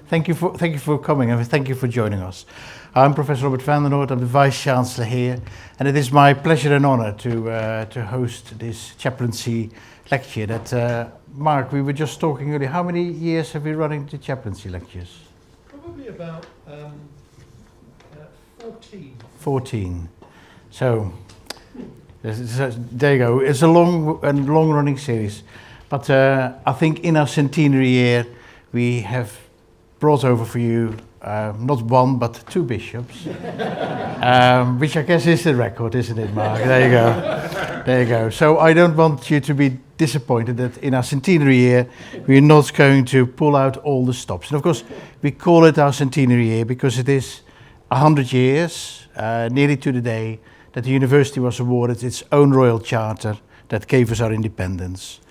Thank you for coming and thank you for joining us. I'm Professor Rt Revd Rachel Treweek. I'm the Vice Chancellor here, and it is my pleasure and honour to host this Chaplaincy Lecture. That Mark, we were just talking earlier. How many years have we running the Chaplaincy Lectures? Probably about 14. 14. So there you go. It's a long-running series, but I think in our centenary year we have brought over for you not one but two bishops, which I guess is the record, isn't it, Mark? There you go. There you go. So I don't want you to be disappointed that in our centenary year we're not going to pull out all the stops. And of course we call it our centenary year because it is 100 years, nearly to the day, that the university was awarded its own royal charter that gave us our independence.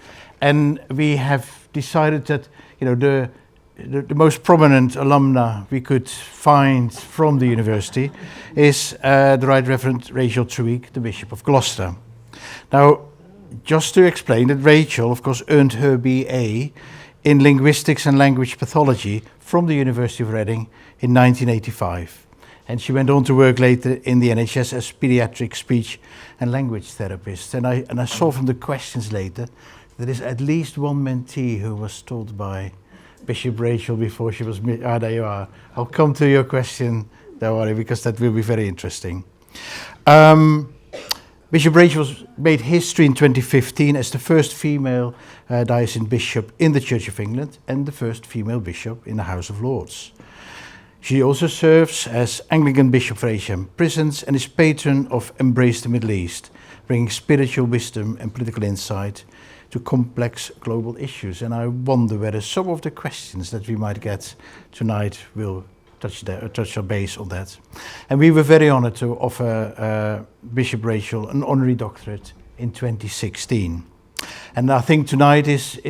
And we have decided that, you know, the most prominent alumna we could find from the university is the Rt Revd Rachel Treweek, the Bishop of Gloucester. Now, just to explain that Rachel, of course, earned her BA in Linguistics and Language Pathology from the University of Reading in 1985. And she went on to work later in the NHS as pediatric speech and language therapist. And I saw from the questions later that there is at least one mentee who was told by Bishop Rachel before she was... there you are. I'll come to your question, don't worry, because that will be very interesting. Bishop Rachel made history in 2015 as the first female diocesan bishop in the Church of England and the first female bishop in the House of Lords. She also serves as Anglican Bishop for Asia and Prisons and is patron of Embrace the Middle East, bringing spiritual wisdom and political insight to complex global issues. And I wonder whether some of the questions that we might get tonight will touch our base on that. And we were very honored to offer Bishop Rachel an honorary doctorate in 2016. And I think tonight is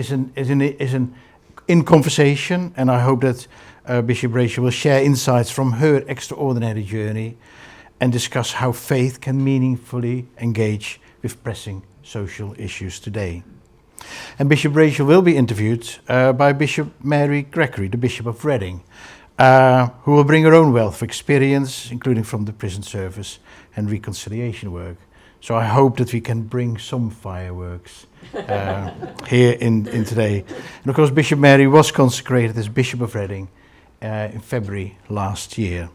in conversation, and I hope that Bishop Rachel will share insights from her extraordinary journey and discuss how faith can meaningfully engage with pressing social issues today. And Bishop Rachel will be interviewed by Bishop Mary Gregory, the Bishop of Reading, who will bring her own wealth of experience, including from the prison service and reconciliation work. So I hope that we can bring some fireworks here in today. And of course, Bishop Mary was consecrated as Bishop of Reading in February last year.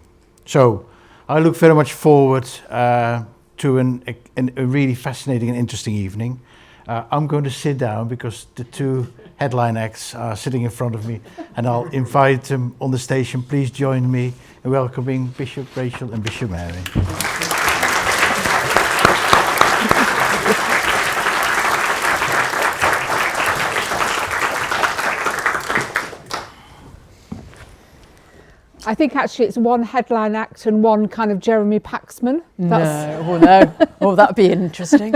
So I look very much forward to a really fascinating and interesting evening. I'm going to sit down because the two headline acts are sitting in front of me, and I'll invite them on the stage. And please join me in welcoming Bishop Rachel and Bishop Mary. I think actually it's one headline act and one kind of Jeremy Paxman. Oh, that'd be interesting.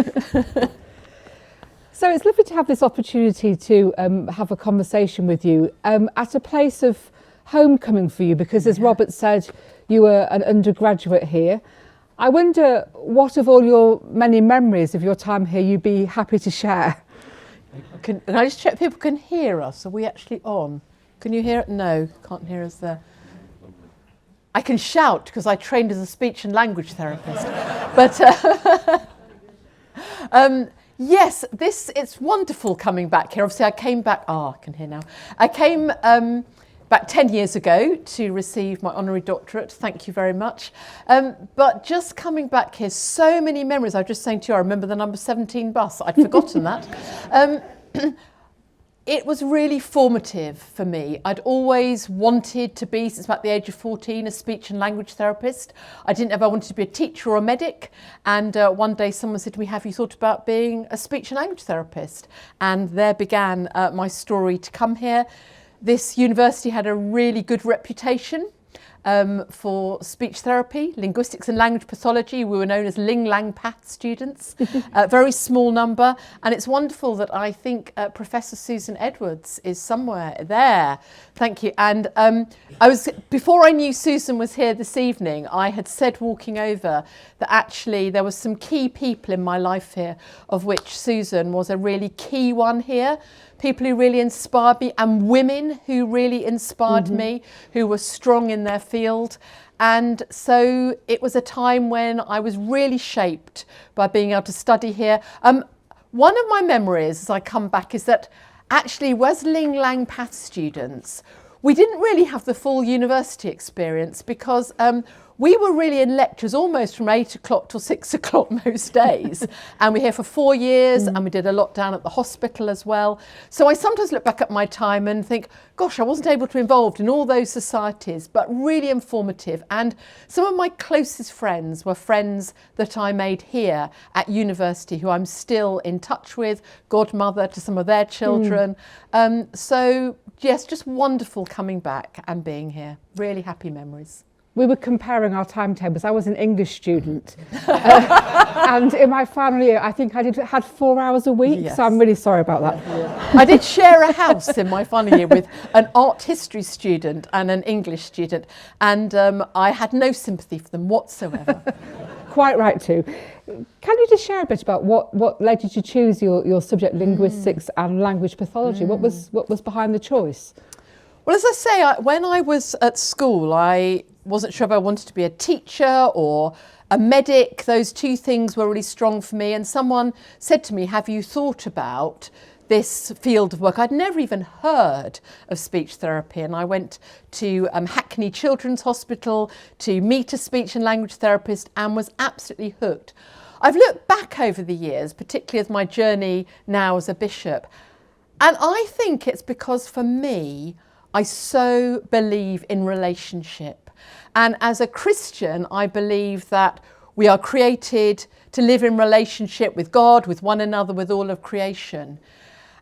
So it's lovely to have this opportunity to have a conversation with you at a place of homecoming for you, because as Robert said, you were an undergraduate here. I wonder what of all your many memories of your time here you'd be happy to share? Can I just check people can hear us? Are we actually on? Can you hear it? No, can't hear us there. I can shout because I trained as a speech and language therapist. But yes, it's wonderful coming back here. Obviously I came back, I can hear now. I came back 10 years ago to receive my honorary doctorate. Thank you very much. But just coming back here, so many memories. I was just saying to you, I remember the number 17 bus. I'd forgotten that. It was really formative for me. I'd always wanted to be, since about the age of 14, a speech and language therapist. I didn't ever want to be a teacher or a medic. And one day someone said to me, have you thought about being a speech and language therapist? And there began my story to come here. This university had a really good reputation. for speech therapy, linguistics and language pathology. We were known as Ling Lang Path students, a very small number. And it's wonderful that I think Professor Susan Edwards is somewhere there. Thank you. And before I knew Susan was here this evening, I had said walking over that actually there were some key people in my life here, of which Susan was a really key one here. People who really inspired me, and women who really inspired me, who were strong in their field. And so it was a time when I was really shaped by being able to study here. One of my memories as I come back is that actually as Ling Lang Path students, we didn't really have the full university experience, because we were really in lectures almost from 8 o'clock till 6 o'clock most days. And we were here for 4 years, and we did a lot down at the hospital as well. So I sometimes look back at my time and think, gosh, I wasn't able to be involved in all those societies, but really informative. And some of my closest friends were friends that I made here at university, who I'm still in touch with, godmother to some of their children. So yes, just wonderful coming back and being here. Really happy memories. We were comparing our timetables. I was an English student, and in my final year, I think I had 4 hours a week. Yes. So I'm really sorry about that. Yeah. I did share a house in my final year with an art history student and an English student, and I had no sympathy for them whatsoever. Quite right too. Can you just share a bit about what led you to choose your subject, linguistics and language pathology? What was behind the choice? Well, as I say, when I was at school, I wasn't sure if I wanted to be a teacher or a medic. Those two things were really strong for me. And someone said to me, have you thought about this field of work? I'd never even heard of speech therapy. And I went to Hackney Children's Hospital to meet a speech and language therapist and was absolutely hooked. I've looked back over the years, particularly as my journey now as a bishop, and I think it's because for me, I so believe in relationship. And as a Christian, I believe that we are created to live in relationship with God, with one another, with all of creation.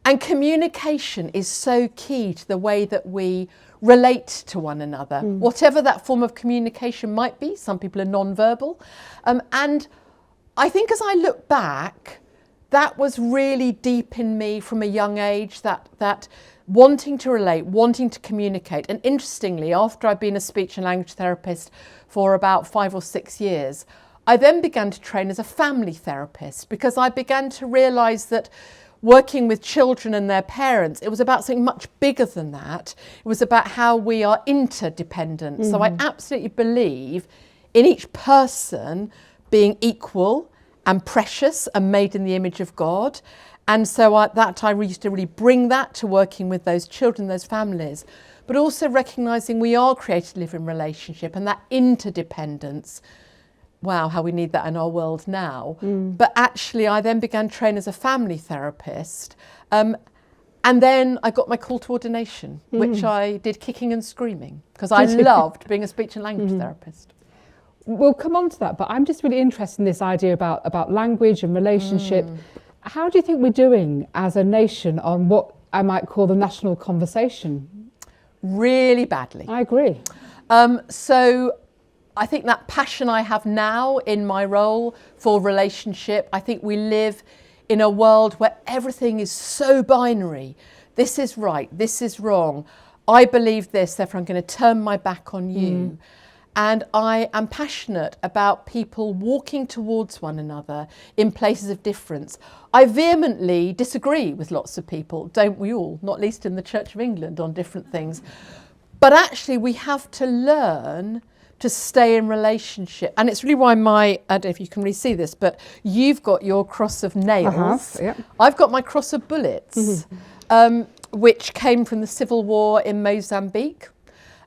And communication is so key to the way that we relate to one another, whatever that form of communication might be. Some people are non-verbal. And I think as I look back, that was really deep in me from a young age, that wanting to relate, wanting to communicate. And interestingly, after I'd been a speech and language therapist for about 5 or 6 years, I then began to train as a family therapist, because I began to realise that working with children and their parents, it was about something much bigger than that. It was about how we are interdependent. So I absolutely believe in each person being equal and precious and made in the image of God. And so I used to really bring that to working with those children, those families, but also recognising we are created to live in relationship, and that interdependence. Wow, how we need that in our world now. But actually, I then began to train as a family therapist. And then I got my call to ordination, which I did kicking and screaming, because I loved being a speech and language therapist. We'll come on to that, but I'm just really interested in this idea about language and relationship. How do you think we're doing as a nation on what I might call the national conversation? Really badly. I agree. So I think that passion I have now in my role for relationship, I think we live in a world where everything is so binary. This is right, this is wrong. I believe this, therefore I'm going to turn my back on you. And I am passionate about people walking towards one another in places of difference. I vehemently disagree with lots of people, don't we all, not least in the Church of England, on different things. But actually we have to learn to stay in relationship. And it's really why I don't know if you can really see this, but you've got your cross of nails. I've got my cross of bullets, which came from the civil war in Mozambique.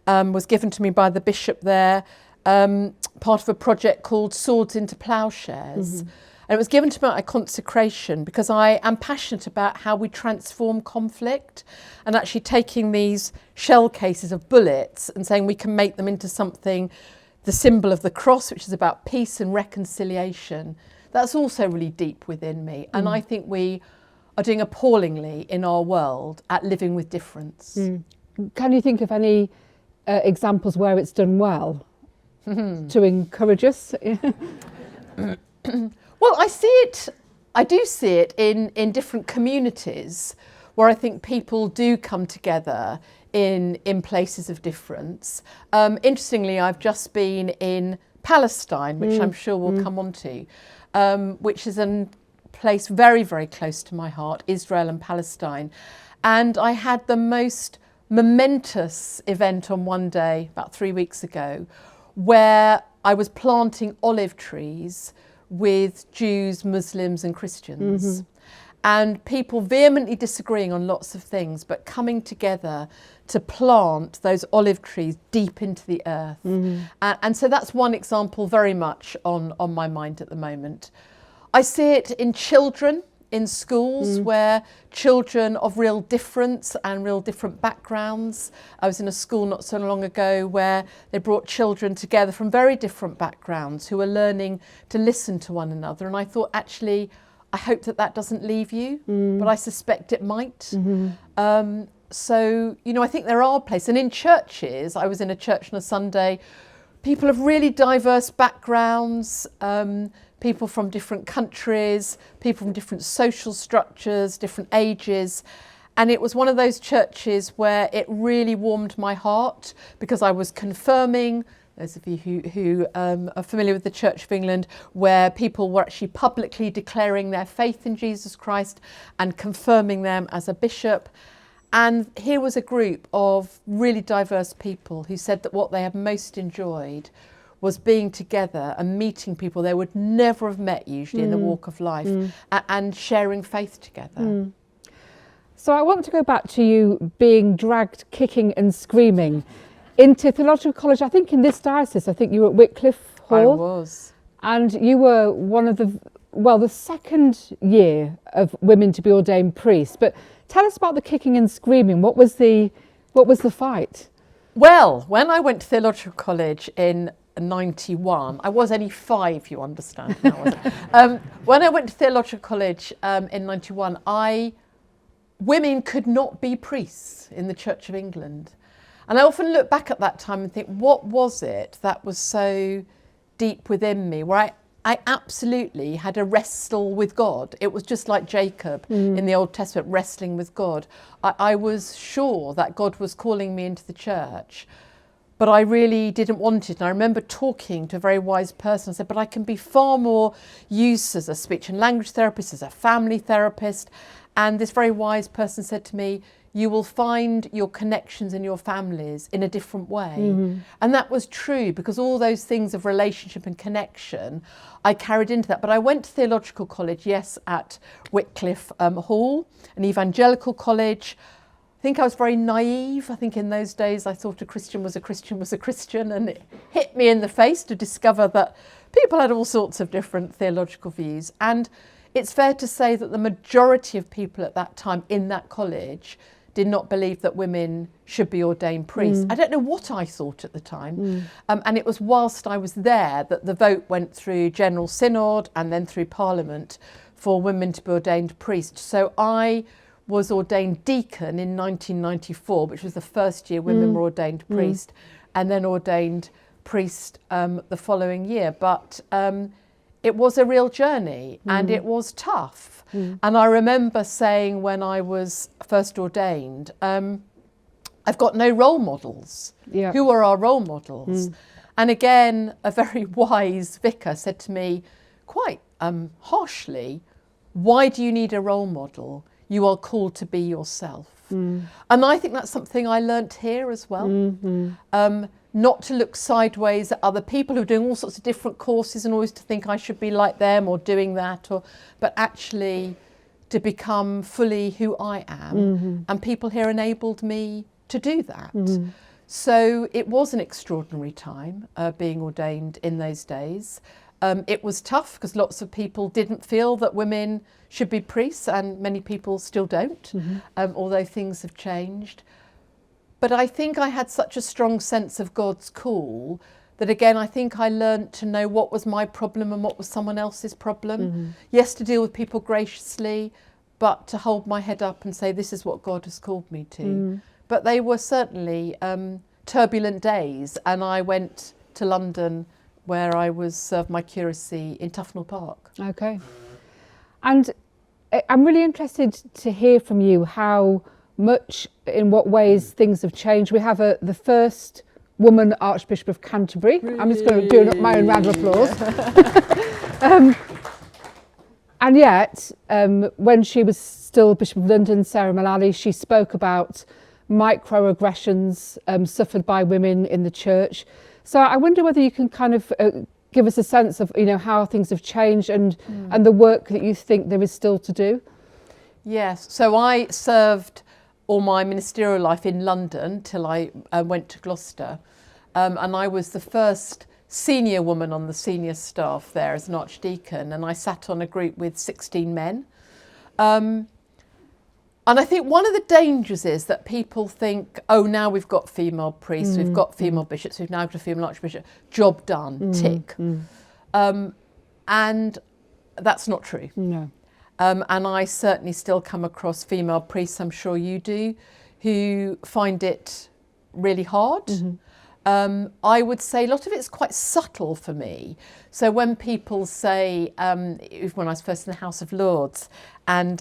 Was given to me by the bishop there, part of a project called Swords into Ploughshares. And it was given to me at consecration, because I am passionate about how we transform conflict, and actually taking these shell cases of bullets and saying we can make them into something, the symbol of the cross, which is about peace and reconciliation. That's also really deep within me. And I think we are doing appallingly in our world at living with difference. Can you think of any examples where it's done well to encourage us? Well, I do see it in different communities where I think people do come together in places of difference. Interestingly, I've just been in Palestine, which I'm sure we'll come on to, which is a place very, very close to my heart, Israel and Palestine. And I had the most momentous event on one day, about 3 weeks ago, where I was planting olive trees with Jews, Muslims and Christians. And people vehemently disagreeing on lots of things, but coming together to plant those olive trees deep into the earth. And so that's one example very much on my mind at the moment. I see it in children in schools where children of real difference and real different backgrounds. I was in a school not so long ago where they brought children together from very different backgrounds who were learning to listen to one another. And I thought, actually, I hope that doesn't leave you, but I suspect it might. So, you know, I think there are places. And in churches, I was in a church on a Sunday, people of really diverse backgrounds, people from different countries, people from different social structures, different ages. And it was one of those churches where it really warmed my heart because I was confirming, those of you who are familiar with the Church of England, where people were actually publicly declaring their faith in Jesus Christ and confirming them as a bishop. And here was a group of really diverse people who said that what they had most enjoyed was being together and meeting people they would never have met usually in the walk of life and sharing faith together. So I want to go back to you being dragged kicking and screaming into theological college. I think in this diocese, I think you were at Wycliffe Hall. I was. And you were one of the second year of women to be ordained priests. But tell us about the kicking and screaming. What was the fight? Well, when I went to theological college in 91, I was only 5, you understand. When I went to theological college in 91, women could not be priests in the Church of England. And I often look back at that time and think, what was it that was so deep within me, where I absolutely had a wrestle with God. It was just like Jacob in the Old Testament wrestling with God. I was sure that God was calling me into the church, but I really didn't want it. And I remember talking to a very wise person. I said, but I can be far more used as a speech and language therapist, as a family therapist. And this very wise person said to me, you will find your connections in your families in a different way. And that was true, because all those things of relationship and connection, I carried into that. But I went to theological college, yes, at Wycliffe Hall, an evangelical college. I think I was very naive. I think in those days I thought a Christian was a Christian was a Christian, and it hit me in the face to discover that people had all sorts of different theological views. And it's fair to say that the majority of people at that time in that college did not believe that women should be ordained priests. I don't know what I thought at the time. And it was whilst I was there that the vote went through General Synod and then through Parliament for women to be ordained priests. So I was ordained deacon in 1994, which was the first year women were ordained priest, and then ordained priest the following year. But it was a real journey and it was tough. And I remember saying when I was first ordained, I've got no role models. Yeah. Who are our role models? And again, a very wise vicar said to me quite harshly, why do you need a role model? You are called to be yourself. And I think that's something I learnt here as well. Not to look sideways at other people who are doing all sorts of different courses and always to think I should be like them or doing that, but actually to become fully who I am. And people here enabled me to do that. So it was an extraordinary time being ordained in those days. It was tough because lots of people didn't feel that women should be priests, and many people still don't, although things have changed. But I think I had such a strong sense of God's call that, again, I think I learnt to know what was my problem and what was someone else's problem. Yes, to deal with people graciously, but to hold my head up and say, this is what God has called me to. But they were certainly turbulent days, and I went to London, where I was served my curacy in Tufnell Park. Okay. And I'm really interested to hear from you how much, in what ways things have changed. We have the first woman Archbishop of Canterbury. I'm just going to do my own round of applause. And yet, when she was still Bishop of London, Sarah Mullally, she spoke about microaggressions suffered by women in the church. So I wonder whether you can kind of give us a sense of, you know, how things have changed and the work that you think there is still to do. Yes, so I served all my ministerial life in London till I went to Gloucester, and I was the first senior woman on the senior staff there as an archdeacon, and I sat on a group with 16 men. And I think one of the dangers is that people think, oh, now we've got female priests, we've got female bishops, we've now got a female archbishop, job done, tick. And that's not true. No. And I certainly still come across female priests, I'm sure you do, who find it really hard. I would say a lot of it's quite subtle for me. So when people say, when I was first in the House of Lords, and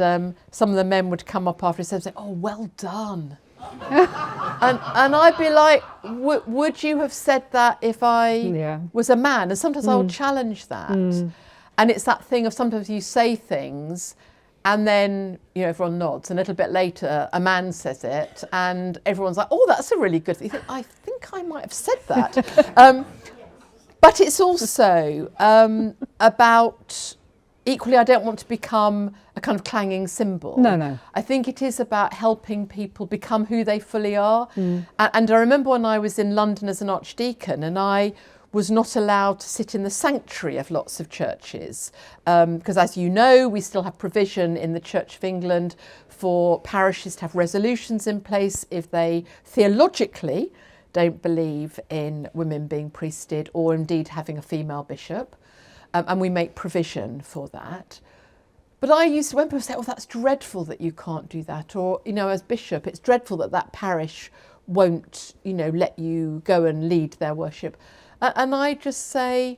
some of the men would come up after and say, oh, well done. and I'd be like, would you have said that if I was a man? And sometimes I'll challenge that. And it's that thing of sometimes you say things and then, you know, everyone nods, and a little bit later a man says it and everyone's like, oh, that's a really good thing. You think, I think I might have said that. But it's also about, equally, I don't want to become a kind of clanging cymbal. No. I think it is about helping people become who they fully are. And I remember when I was in London as an archdeacon, and I was not allowed to sit in the sanctuary of lots of churches. Because as you know, we still have provision in the Church of England for parishes to have resolutions in place if they theologically don't believe in women being priested or indeed having a female bishop. And we make provision for that. But I used to, when people say, oh, that's dreadful that you can't do that, or, you know, as bishop, it's dreadful that that parish won't, you know, let you go and lead their worship. And I just say,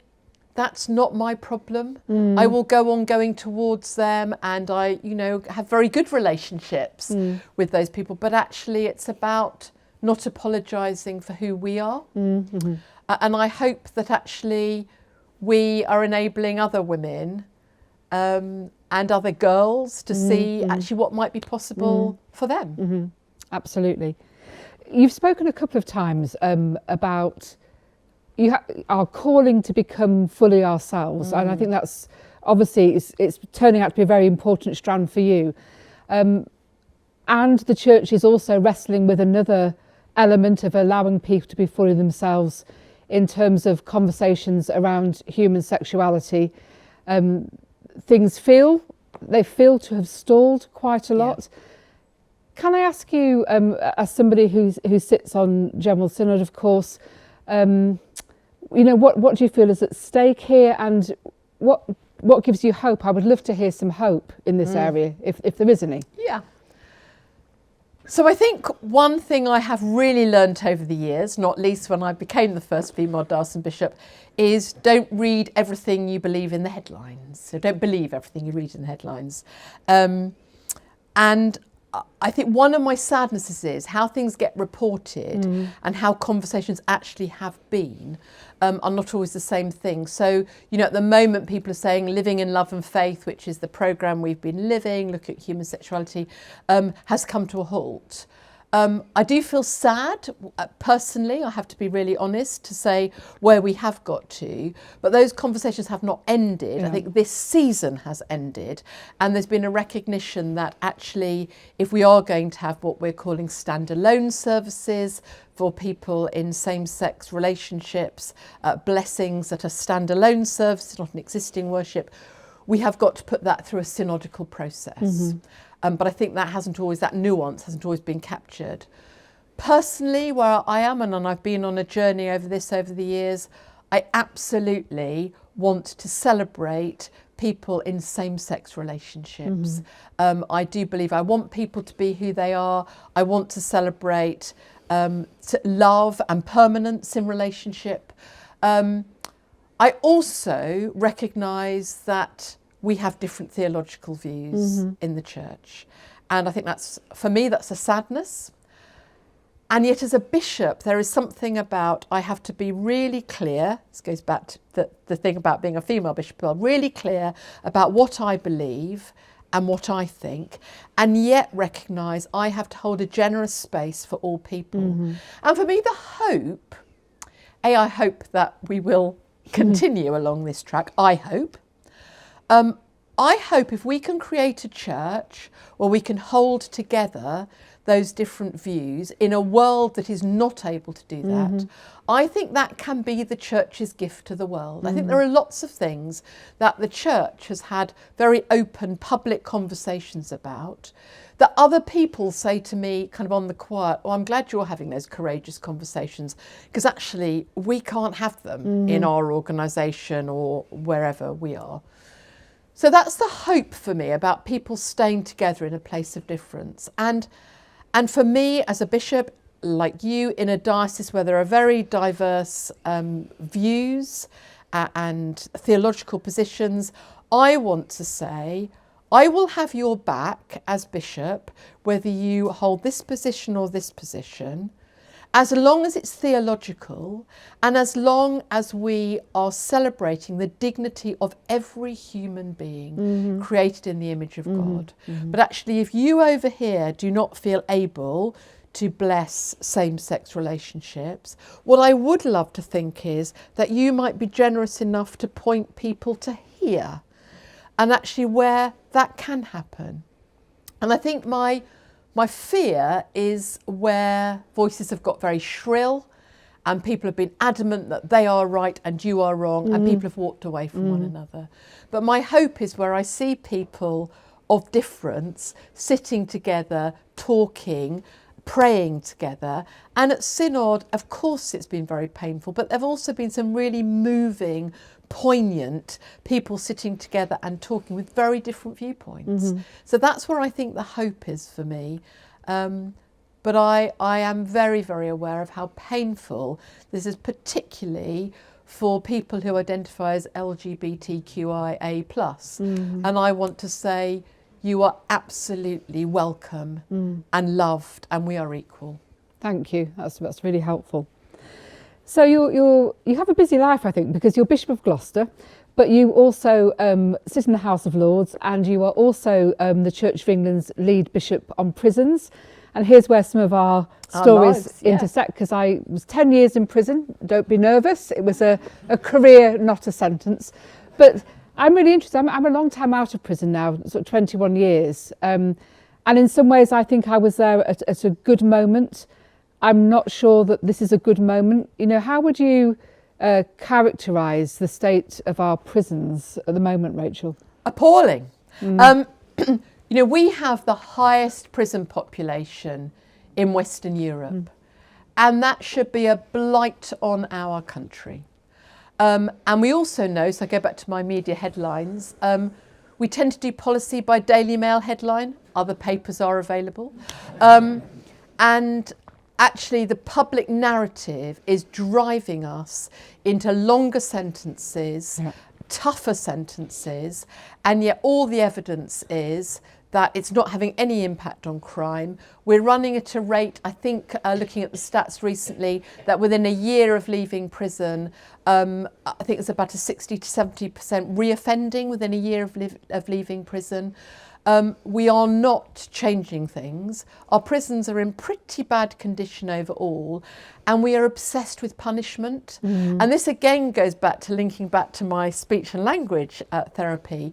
that's not my problem. I will go on going towards them, and I, you know, have very good relationships with those people. But actually, it's about not apologising for who we are. And I hope that actually we are enabling other women and other girls to see actually what might be possible for them. Absolutely. You've spoken a couple of times about our calling to become fully ourselves, and I think that's obviously it's turning out to be a very important strand for you. And the church is also wrestling with another element of allowing people to be fully themselves in terms of conversations around human sexuality. Things feel to have stalled quite a lot. Can I ask you, as somebody who sits on General Synod, of course, you know, what do you feel is at stake here, and what gives you hope? I would love to hear some hope in this area, if there is any. Yeah. So I think one thing I have really learnt over the years, not least when I became the first female diocesan bishop, is don't read everything you believe in the headlines. So don't believe everything you read in the headlines. And I think one of my sadnesses is how things get reported and how conversations actually have been are not always the same thing. So, you know, at the moment people are saying living in love and faith, which is the programme we've been living, look at human sexuality, has come to a halt. I do feel sad, personally, I have to be really honest, to say where we have got to, but those conversations have not ended. I think this season has ended, and there's been a recognition that actually if we are going to have what we're calling standalone services for people in same-sex relationships, blessings that are standalone services, not an existing worship, we have got to put that through a synodical process. But I think that nuance hasn't always been captured. Personally, where I am, and I've been on a journey over the years, I absolutely want to celebrate people in same-sex relationships. I do believe I want people to be who they are. I want to celebrate to love and permanence in relationship. I also recognise that we have different theological views in the church. And I think that's, for me, that's a sadness. And yet as a bishop, there is something about, I have to be really clear, this goes back to the thing about being a female bishop, I'm really clear about what I believe and what I think, and yet recognise I have to hold a generous space for all people. And for me, the hope, I hope that we will continue along this track, I hope. I hope if we can create a church where we can hold together those different views in a world that is not able to do that, I think that can be the church's gift to the world. I think there are lots of things that the church has had very open public conversations about that other people say to me kind of on the quiet, oh, I'm glad you're having those courageous conversations, because actually we can't have them in our organisation or wherever we are. So that's the hope for me about people staying together in a place of difference. And for me as a bishop, like you, in a diocese where there are very diverse views and theological positions, I want to say, I will have your back as bishop, whether you hold this position or this position, as long as it's theological and as long as we are celebrating the dignity of every human being created in the image of God. But actually, if you over here do not feel able to bless same-sex relationships, what I would love to think is that you might be generous enough to point people to here and actually where that can happen. And I think my fear is where voices have got very shrill and people have been adamant that they are right and you are wrong and people have walked away from one another. But my hope is where I see people of difference sitting together, talking, praying together. And at Synod, of course, it's been very painful, but there have also been some really moving, poignant people sitting together and talking with very different viewpoints. So that's where I think the hope is for me. But I am very, very aware of how painful this is, particularly for people who identify as LGBTQIA+. And I want to say, you are absolutely welcome and loved, and we are equal. Thank you. That's really helpful. So you have a busy life, I think, because you're Bishop of Gloucester, but you also sit in the House of Lords, and you are also the Church of England's lead bishop on prisons. And here's where some of our stories intersect, because I was 10 years in prison. Don't be nervous. It was a career, not a sentence. But I'm really interested. I'm a long time out of prison now, sort of 21 years. And in some ways, I think I was there at a good moment. I'm not sure that this is a good moment. You know, how would you characterise the state of our prisons at the moment, Rachel? Appalling. You know, we have the highest prison population in Western Europe, and that should be a blight on our country. And we also know, so I go back to my media headlines, we tend to do policy by Daily Mail headline. Other papers are available. And actually the public narrative is driving us into longer sentences, tougher sentences, and yet all the evidence is that it's not having any impact on crime. We're running at a rate, I think, looking at the stats recently, that within a year of leaving prison, I think it's about a 60 to 70% reoffending within a year of leaving prison. We are not changing things. Our prisons are in pretty bad condition overall, and we are obsessed with punishment. And this again goes back to linking back to my speech and language therapy,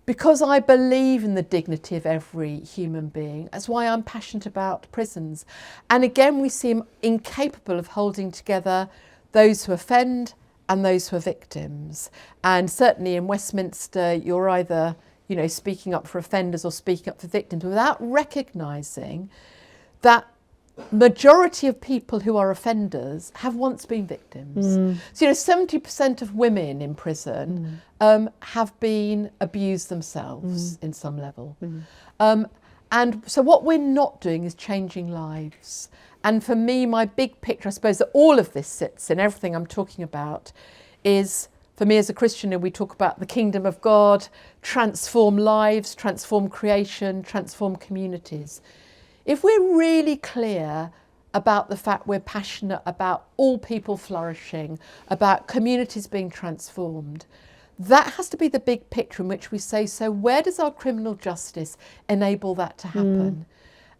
because I believe in the dignity of every human being. That's why I'm passionate about prisons. And again, we seem incapable of holding together those who offend and those who are victims. And certainly in Westminster, you're either, you know, speaking up for offenders or speaking up for victims without recognising that majority of people who are offenders have once been victims. So, you know, 70% of women in prison have been abused themselves in some level. And so what we're not doing is changing lives. And for me, my big picture, I suppose, that all of this sits in, everything I'm talking about, is, for me as a Christian, we talk about the kingdom of God, transform lives, transform creation, transform communities. If we're really clear about the fact we're passionate about all people flourishing, about communities being transformed, that has to be the big picture in which we say, so where does our criminal justice enable that to happen?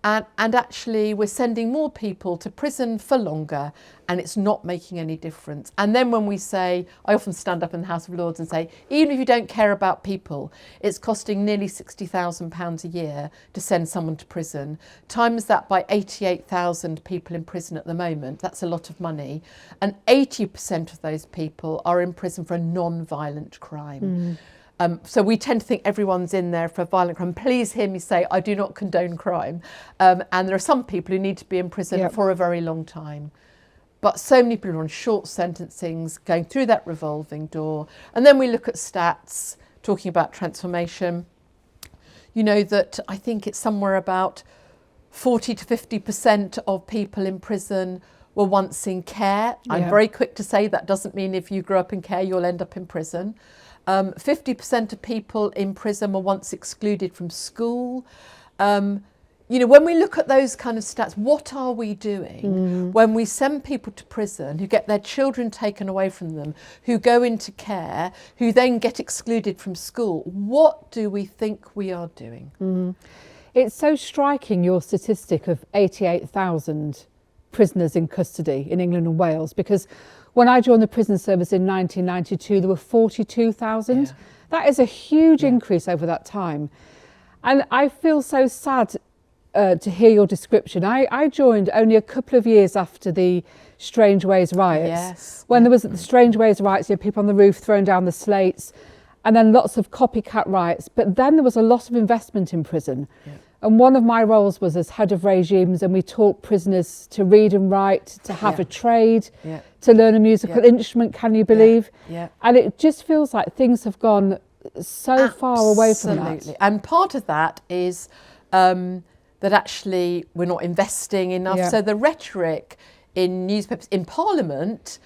And actually we're sending more people to prison for longer and it's not making any difference. And then when we say, I often stand up in the House of Lords and say, even if you don't care about people, it's costing nearly £60,000 a year to send someone to prison. Times that by 88,000 people in prison at the moment, that's a lot of money. And 80% of those people are in prison for a non-violent crime. So we tend to think everyone's in there for a violent crime. Please hear me say, I do not condone crime. And there are some people who need to be in prison for a very long time. But so many people are on short sentencings, going through that revolving door. And then we look at stats, talking about transformation. You know that I think it's somewhere about 40 to 50% of people in prison were once in care. I'm very quick to say that doesn't mean if you grew up in care, you'll end up in prison. 50% of people in prison were once excluded from school. You know, when we look at those kind of stats, what are we doing when we send people to prison who get their children taken away from them, who go into care, who then get excluded from school? What do we think we are doing? It's so striking, your statistic of 88,000 prisoners in custody in England and Wales, because when I joined the prison service in 1992, there were 42,000. That is a huge increase over that time. And I feel so sad to hear your description. I joined only a couple of years after the Strange Ways riots. When there was the Strange Ways riots, you had people on the roof throwing down the slates, and then lots of copycat riots. But then there was a lot of investment in prison. And one of my roles was as head of regimes, and we taught prisoners to read and write, to have a trade, to learn a musical instrument, can you believe? And it just feels like things have gone so far away from that. And part of that is that actually we're not investing enough. So the rhetoric in newspapers, in Parliament,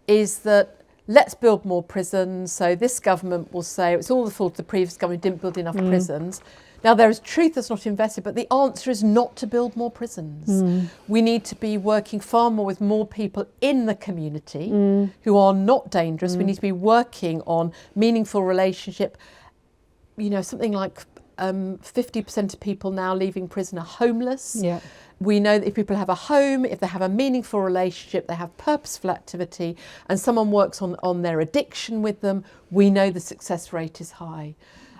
is that let's build more prisons. So this government will say it's all the fault of the previous government, didn't build enough prisons. Now, there is truth that's not invested, but the answer is not to build more prisons. We need to be working far more with more people in the community who are not dangerous. We need to be working on meaningful relationship. You know, something like 50% of people now leaving prison are homeless. We know that if people have a home, if they have a meaningful relationship, they have purposeful activity, and someone works on their addiction with them, we know the success rate is high.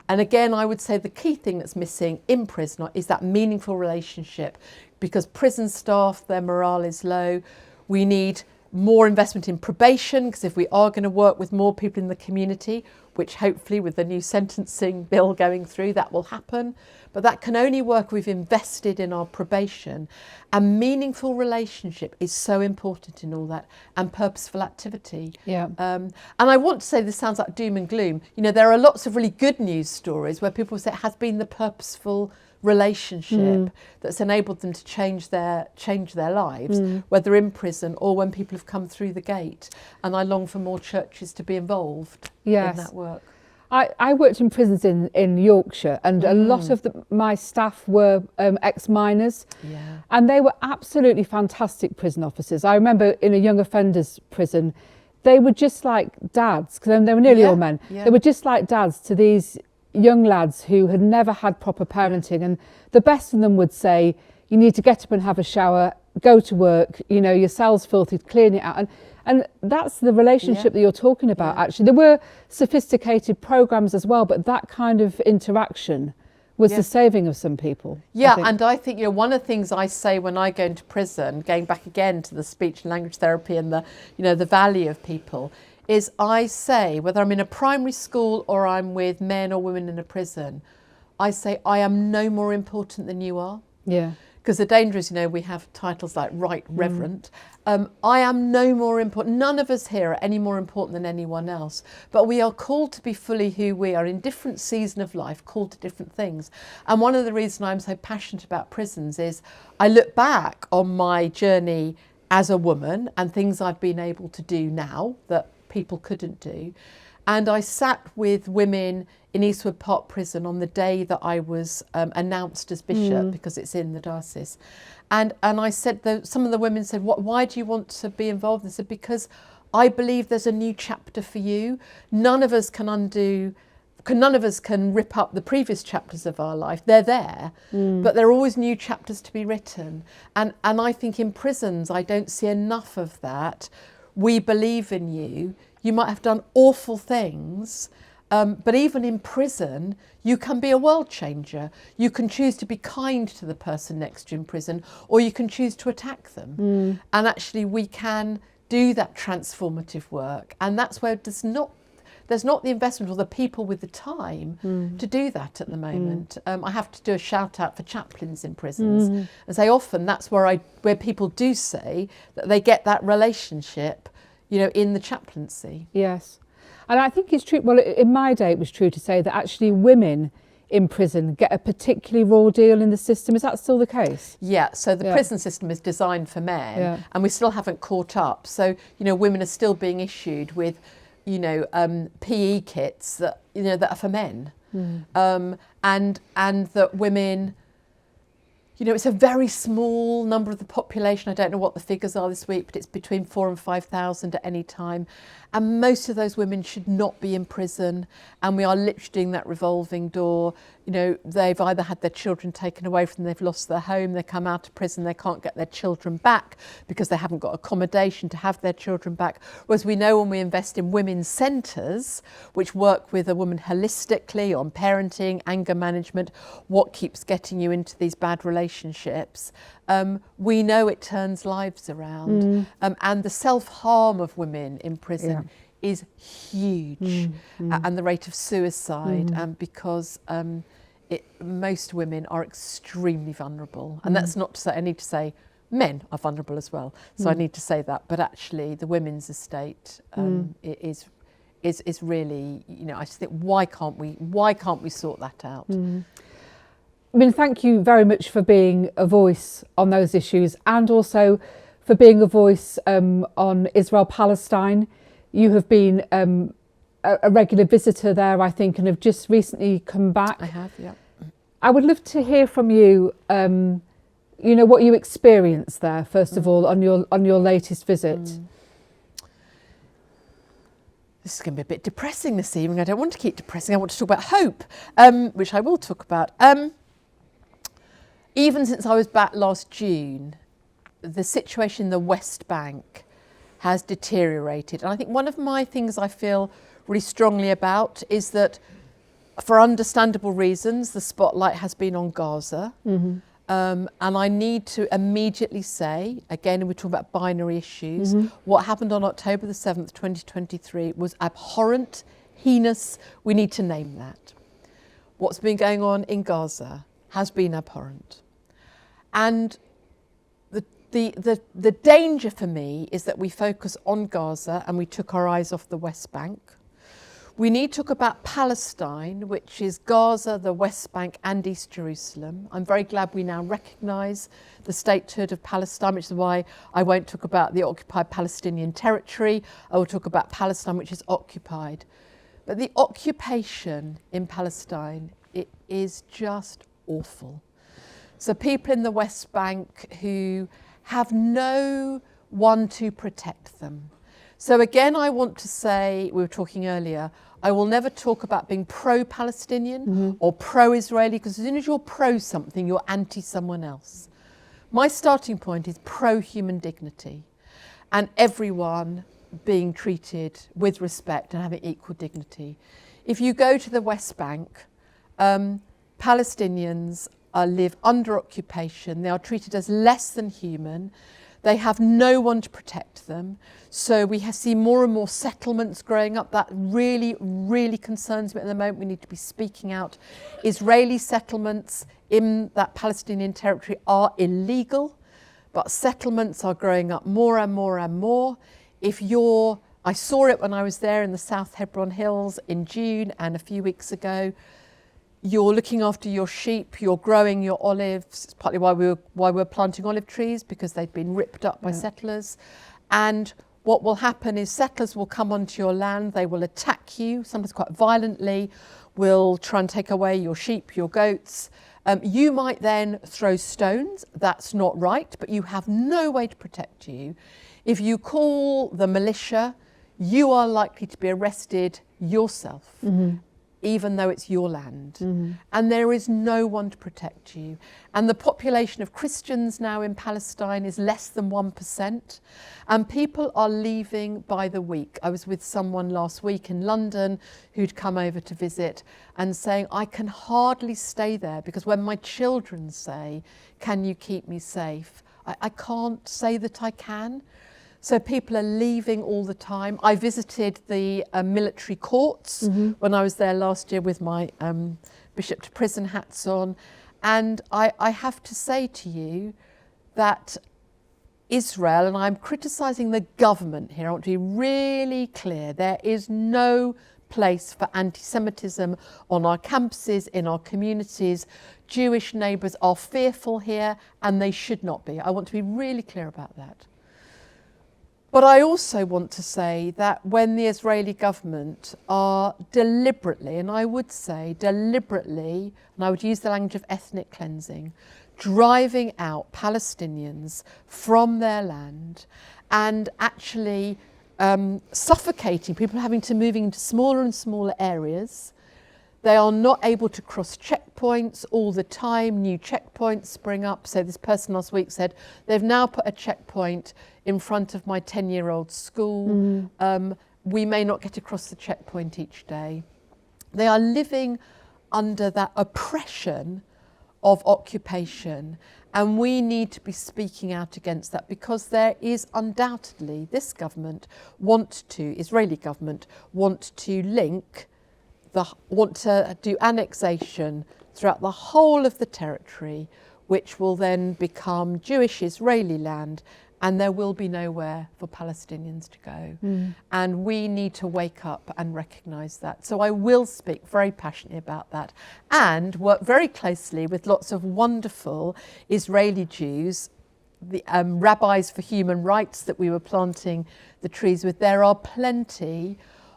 And again, I would say the key thing that's missing in prison is that meaningful relationship, because prison staff, their morale is low. We need more investment in probation, because if we are going to work with more people in the community, which hopefully with the new sentencing bill going through, that will happen. But that can only work if we've invested in our probation. And meaningful relationship is so important in all that, and purposeful activity. And I want to say, this sounds like doom and gloom. You know, there are lots of really good news stories where people say it has been the purposeful relationship that's enabled them to change their lives, whether in prison or when people have come through the gate. And I long for more churches to be involved in that work. I worked in prisons in Yorkshire, and a lot of my staff were ex-minors, and they were absolutely fantastic prison officers. I remember in a young offenders prison, they were just like dads, because they were nearly all men. They were just like dads to these young lads who had never had proper parenting, and the best of them would say, you need to get up and have a shower, go to work, you know, your cell's filthy, clean it out. And that's the relationship that you're talking about, actually. There were sophisticated programmes as well, but that kind of interaction was the saving of some people. And I think, you know, one of the things I say when I go into prison, going back again to the speech and language therapy and the, you know, the value of people, is I say, whether I'm in a primary school or I'm with men or women in a prison, I say, I am no more important than you are. because the danger is, we have titles like Rt Revd. I am no more important. None of us here are any more important than anyone else. But we are called to be fully who we are in different season of life, called to different things. And one of the reasons I'm so passionate about prisons is I look back on my journey as a woman and things I've been able to do now that people couldn't do. And I sat with women in Eastwood Park Prison on the day that I was announced as bishop, because it's in the diocese. And I said, some of the women said, why do you want to be involved? And I said, because I believe there's a new chapter for you. None of us can rip up the previous chapters of our life. They're there, but there are always new chapters to be written. And I think in prisons, I don't see enough of that. We believe in you. You might have done awful things, but even in prison, you can be a world changer. You can choose to be kind to the person next to you in prison, or you can choose to attack them. And actually, we can do that transformative work. And that's where there's not the investment or the people with the time to do that at the moment. I have to do a shout out for chaplains in prisons, and say often that's where people do say that they get that relationship, in the chaplaincy. Yes. And I think it's true. Well, in my day, it was true to say that actually women in prison get a particularly raw deal in the system. Is that still the case? Yeah. So the prison system is designed for men, and we still haven't caught up. So, women are still being issued with, PE kits that, that are for men. And that women, it's a very small number of the population. I don't know what the figures are this week, but it's between 4,000 and 5,000 at any time. And most of those women should not be in prison. And we are literally doing that revolving door. They've either had their children taken away from them, they've lost their home, they come out of prison, they can't get their children back because they haven't got accommodation to have their children back. Whereas we know when we invest in women's centres, which work with a woman holistically on parenting, anger management, what keeps getting you into these bad relationships, we know it turns lives around. And the self-harm of women in prison is huge, and the rate of suicide, because most women are extremely vulnerable. And that's not to say, I need to say men are vulnerable as well. So I need to say that, but actually the women's estate is really, I just think, why can't we sort that out? I mean, thank you very much for being a voice on those issues, and also for being a voice on Israel-Palestine. You have been a regular visitor there, I think, and have just recently come back. I have, yeah. I would love to hear from you, what you experienced there, first of all, on your latest visit. This is going to be a bit depressing this evening. I don't want to keep depressing. I want to talk about hope, which I will talk about. Even since I was back last June, the situation in the West Bank has deteriorated. And I think one of my things I feel really strongly about is that, for understandable reasons, the spotlight has been on Gaza. And I need to immediately say, again, we're talking about binary issues, what happened on October the 7th, 2023 was abhorrent, heinous. We need to name that. What's been going on in Gaza has been abhorrent. And the danger for me is that we focus on Gaza and we took our eyes off the West Bank. We need to talk about Palestine, which is Gaza, the West Bank and East Jerusalem. I'm very glad we now recognise the statehood of Palestine, which is why I won't talk about the occupied Palestinian territory. I will talk about Palestine, which is occupied. But the occupation in Palestine, it is just awful. So people in the West Bank who have no one to protect them. So again, I want to say, we were talking earlier, I will never talk about being pro-Palestinian or pro-Israeli, because as soon as you're pro something, you're anti someone else. My starting point is pro-human dignity and everyone being treated with respect and having equal dignity. If you go to the West Bank, Palestinians live under occupation. They are treated as less than human. They have no one to protect them. So we see more and more settlements growing up. That really, really concerns me at the moment. We need to be speaking out. Israeli settlements in that Palestinian territory are illegal, but settlements are growing up more and more and more. I saw it when I was there in the South Hebron Hills in June and a few weeks ago. You're looking after your sheep, you're growing your olives. It's partly why we're planting olive trees, because they'd been ripped up by settlers. And what will happen is settlers will come onto your land, they will attack you, sometimes quite violently, will try and take away your sheep, your goats. You might then throw stones. That's not right, but you have no way to protect you. If you call the militia, you are likely to be arrested yourself, even though it's your land. And there is no one to protect you. And the population of Christians now in Palestine is less than 1%. And people are leaving by the week. I was with someone last week in London who'd come over to visit and saying, I can hardly stay there because when my children say, can you keep me safe? I can't say that I can. So people are leaving all the time. I visited the military courts when I was there last year with my bishop to prison hats on. And I have to say to you that Israel, and I'm criticising the government here, I want to be really clear, there is no place for anti-Semitism on our campuses, in our communities. Jewish neighbours are fearful here and they should not be. I want to be really clear about that. But I also want to say that when the Israeli government are deliberately, and I would say deliberately, and I would use the language of ethnic cleansing, driving out Palestinians from their land and actually suffocating people, having to move into smaller and smaller areas. They are not able to cross checkpoints all the time. New checkpoints spring up. So this person last week said, they've now put a checkpoint in front of my 10-year-old school. We may not get across the checkpoint each day. They are living under that oppression of occupation. And we need to be speaking out against that, because there is undoubtedly, this government Israeli government, want to do annexation throughout the whole of the territory, which will then become Jewish Israeli land, and there will be nowhere for Palestinians to go. And we need to wake up and recognise that. So I will speak very passionately about that and work very closely with lots of wonderful Israeli Jews, the rabbis for human rights that we were planting the trees with. There are plenty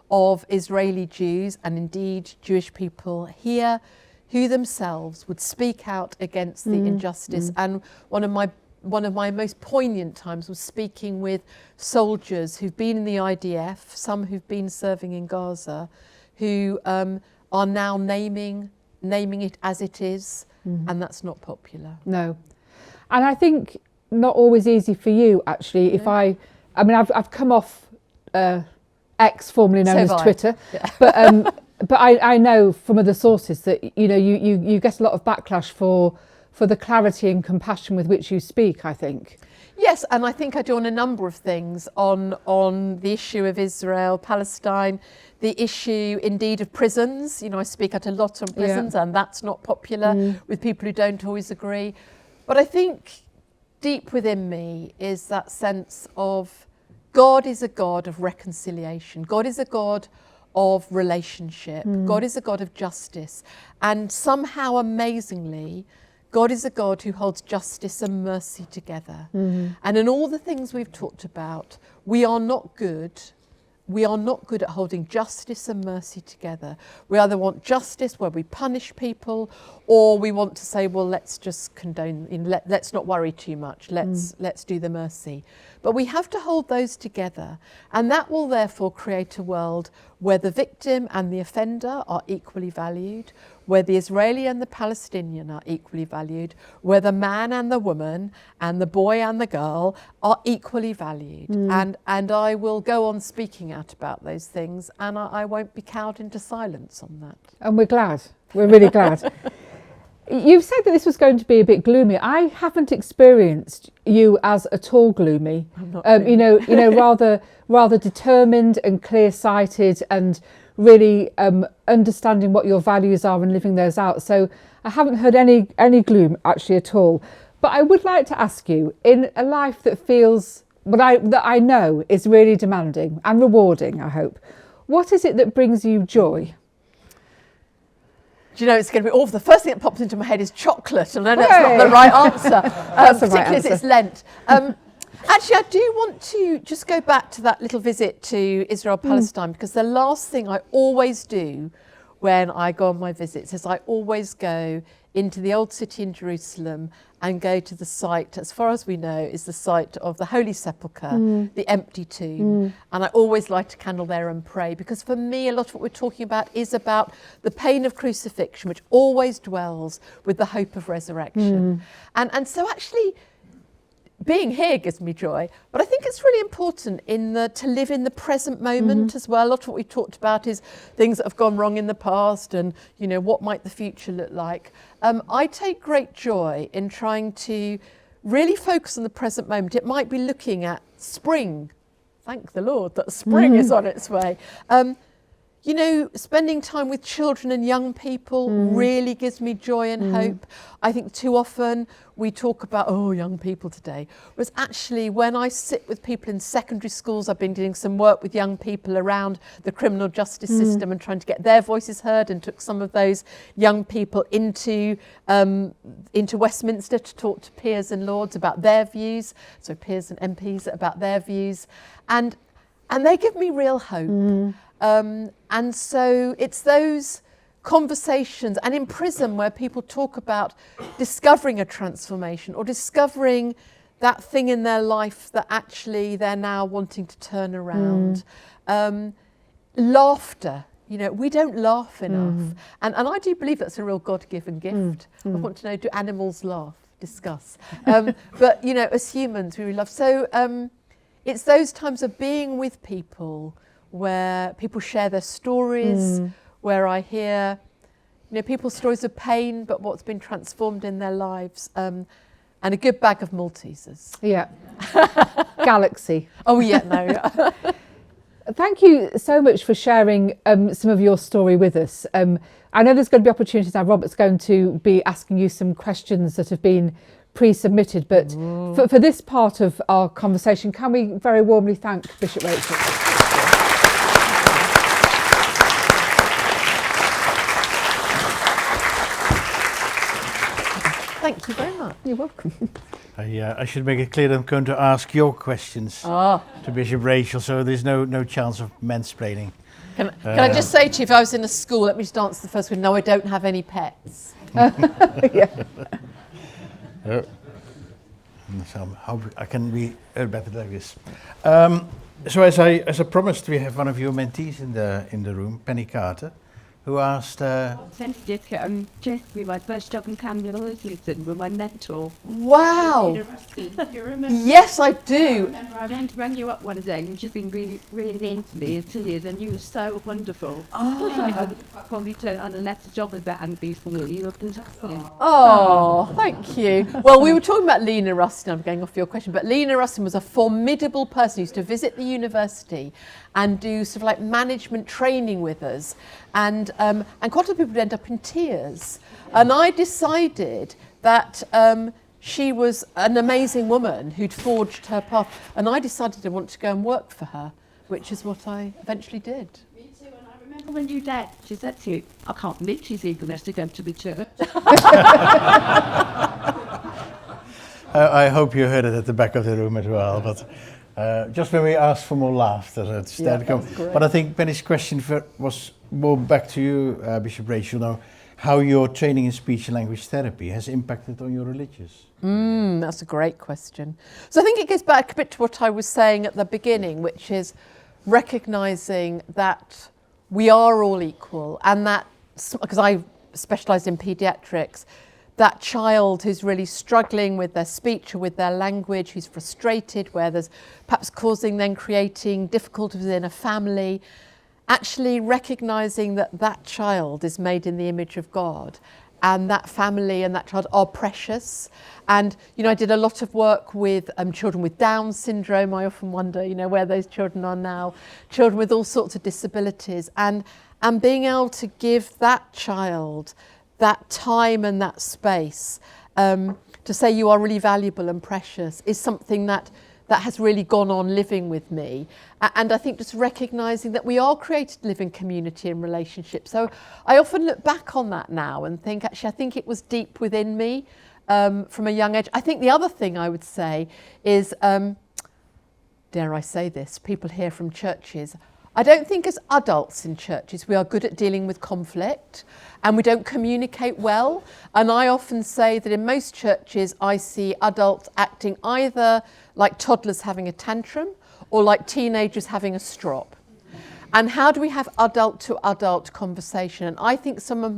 of Israeli Jews and indeed Jewish people here who themselves would speak out against the injustice. And one of my most poignant times was speaking with soldiers who've been in the IDF, some who've been serving in Gaza, who are now naming it as it is, and that's not popular. No. And I think not always easy for you, actually. If I mean, I've come off X, formerly known as Twitter, but I know from other sources that you get a lot of backlash for the clarity and compassion with which you speak, I think. Yes, and I think I do on a number of things, on the issue of Israel, Palestine, the issue indeed of prisons. I speak out a lot on prisons, and that's not popular with people who don't always agree. But I think deep within me is that sense of God is a God of reconciliation. God is a God of relationship. God is a God of justice. And somehow, amazingly, God is a God who holds justice and mercy together. And in all the things we've talked about, we are not good. We are not good at holding justice and mercy together. We either want justice where we punish people, or we want to say, well, let's just condone, let's not worry too much. Let's do the mercy. But we have to hold those together. And that will therefore create a world where the victim and the offender are equally valued, where the Israeli and the Palestinian are equally valued, where the man and the woman and the boy and the girl are equally valued. And I will go on speaking out about those things, and I won't be cowed into silence on that. And we're glad. We're really glad. You've said that this was going to be a bit gloomy. I haven't experienced you as at all gloomy. I'm not you know, rather determined and clear-sighted, and really understanding what your values are and living those out. So I haven't heard any gloom actually at all. But I would like to ask you, in a life that feels, that I know is really demanding and rewarding, I hope, what is it that brings you joy? Do you know, it's going to be awful. The first thing that pops into my head is chocolate, and I know that's not the right answer, particularly as it's Lent. Actually, I do want to just go back to that little visit to Israel-Palestine, because the last thing I always do when I go on my visits is I always go into the old city in Jerusalem and go to the site, as far as we know, is the site of the Holy Sepulchre, the empty tomb. And I always light a candle there and pray, because for me, a lot of what we're talking about is about the pain of crucifixion, which always dwells with the hope of resurrection. And so actually, being here gives me joy, but I think it's really important to live in the present moment as well. A lot of what we talked about is things that have gone wrong in the past, and what might the future look like. I take great joy in trying to really focus on the present moment. It might be looking at spring. Thank the Lord that spring is on its way. Spending time with children and young people really gives me joy and hope. I think too often we talk about, young people today, whereas actually when I sit with people in secondary schools, I've been doing some work with young people around the criminal justice system and trying to get their voices heard, and took some of those young people into Westminster to talk to peers and lords about their views, so peers and MPs about their views, and they give me real hope. And so it's those conversations, and in prison where people talk about discovering a transformation or discovering that thing in their life that actually they're now wanting to turn around. Laughter, we don't laugh enough. And I do believe that's a real God-given gift. I want to know, do animals laugh? Discuss. But, as humans, we really love. So it's those times of being with people where people share their stories, where I hear, people's stories of pain, but what's been transformed in their lives, and a good bag of Maltesers. Yeah. Galaxy. Oh, yeah, no. Yeah. Thank you so much for sharing some of your story with us. I know there's going to be opportunities now. Robert's going to be asking you some questions that have been pre-submitted, but for this part of our conversation, can we very warmly thank Bishop Rachel? Thank you very much. You're welcome. I should make it clear that I'm going to ask your questions to Bishop Rachel, so there's no chance of mansplaining. Can I just say to you, if I was in a school, let me just answer the first one. No, I don't have any pets. Yeah. So how I can be better like this. So as I promised, we have one of your mentees in the room, Penny Carter, who asked. We my first job in Camden with my mentor. Wow. Do you remember? Yes, I do. I rang you up one day and you've just been really, really mean to me and silly, and you were so wonderful. I probably turned on and left the job with that and be for you. You're fantastic. Oh, thank you. Well, we were talking about Lena Rustin. I'm going off your question, but Lena Rustin was a formidable person who used to visit the university and do sort of like management training with us. And quite a lot of people would end up in tears. And I decided that she was an amazing woman who'd forged her path. And I decided I wanted to go and work for her, which is what I eventually did. Me too, and I remember when you died, she said to you, I can't believe she's eagerness to go to the church. I hope you heard it at the back of the room as well, but just when we asked for more laughter, but I think Penny's question was more back to you, Bishop Rachel, now, how your training in speech and language therapy has impacted on your religious. That's a great question. So I think it goes back a bit to what I was saying at the beginning, which is recognising that we are all equal, and that, because I specialised in paediatrics, that child who's really struggling with their speech or with their language, who's frustrated, where there's perhaps creating difficulties within a family, actually recognising that that child is made in the image of God, and that family and that child are precious. And, you know, I did a lot of work with children with Down syndrome. I often wonder, you know, where those children are now. Children with all sorts of disabilities. And being able to give that child that time and that space to say you are really valuable and precious is something that has really gone on living with me. And I think just recognising that we are created to live in community and relationships. So I often look back on that now and think, actually, I think it was deep within me from a young age. I think the other thing I would say is, dare I say this, people hear from churches, I don't think as adults in churches we are good at dealing with conflict and we don't communicate well. And I often say that in most churches I see adults acting either like toddlers having a tantrum or like teenagers having a strop. And how do we have adult to adult conversation? And I think some of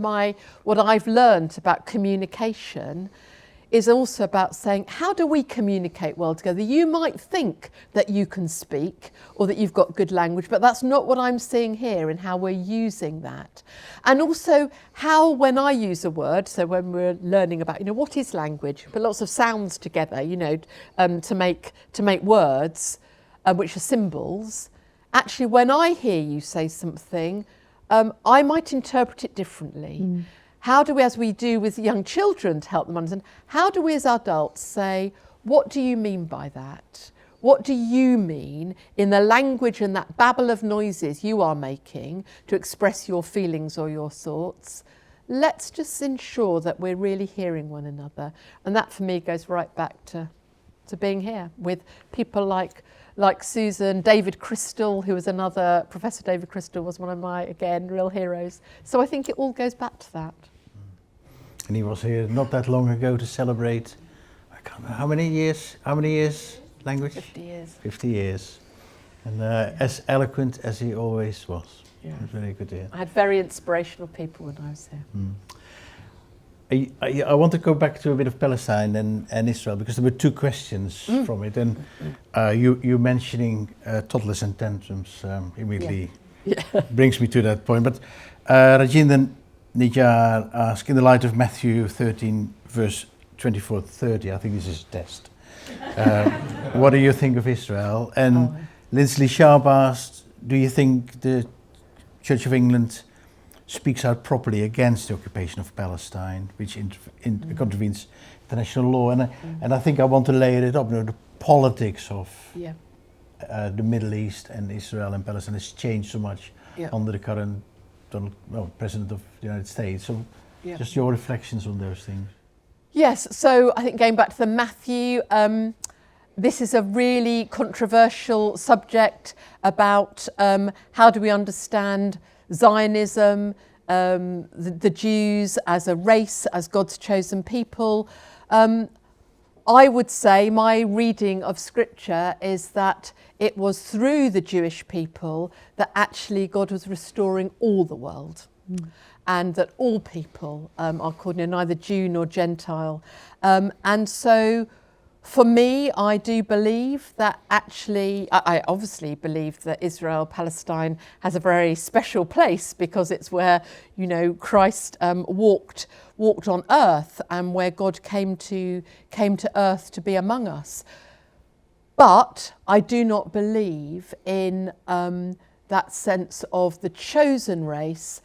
what I've learned about communication is also about saying, how do we communicate well together? You might think that you can speak or that you've got good language, but that's not what I'm seeing here in how we're using that. And also how, when I use a word, so when we're learning about, you know, what is language? But lots of sounds together, you know, to make words, which are symbols. Actually, when I hear you say something, I might interpret it differently. How do we, as we do with young children to help them understand, how do we as adults say, what do you mean by that? What do you mean in the language and that babble of noises you are making to express your feelings or your thoughts? Let's just ensure that we're really hearing one another. And that for me goes right back to being here with people like Susan, David Crystal, who was another, Professor David Crystal was one of my, again, real heroes. So I think it all goes back to that. And he was here not that long ago to celebrate, I can't remember, how many years language? 50 years. 50 years. And as eloquent as he always was. Yeah. It was very good to hear. I had very inspirational people when I was here. I want to go back to a bit of Palestine and Israel, because there were two questions from it. And you mentioning toddlers and tantrums immediately brings me to that point. But Rajinder Nijar asked, in the light of Matthew 13, verse 24-30, I think this is a test. What do you think of Israel? And Lindsley Sharp asked, do you think the Church of England speaks out properly against the occupation of Palestine, which contravenes international law? And I think I want to layer it up. You know, the politics of the Middle East and Israel and Palestine has changed so much under the current President of the United States. So just your reflections on those things. Yes, so I think going back to the Matthew, this is a really controversial subject about how do we understand Zionism, the Jews as a race, as God's chosen people. I would say my reading of Scripture is that it was through the Jewish people that actually God was restoring all the world, and that all people are called, neither Jew nor Gentile. And so for me, I do believe that actually, I obviously believe that Israel, Palestine has a very special place because it's where, Christ walked on earth and where God came to earth to be among us. But I do not believe in that sense of the chosen race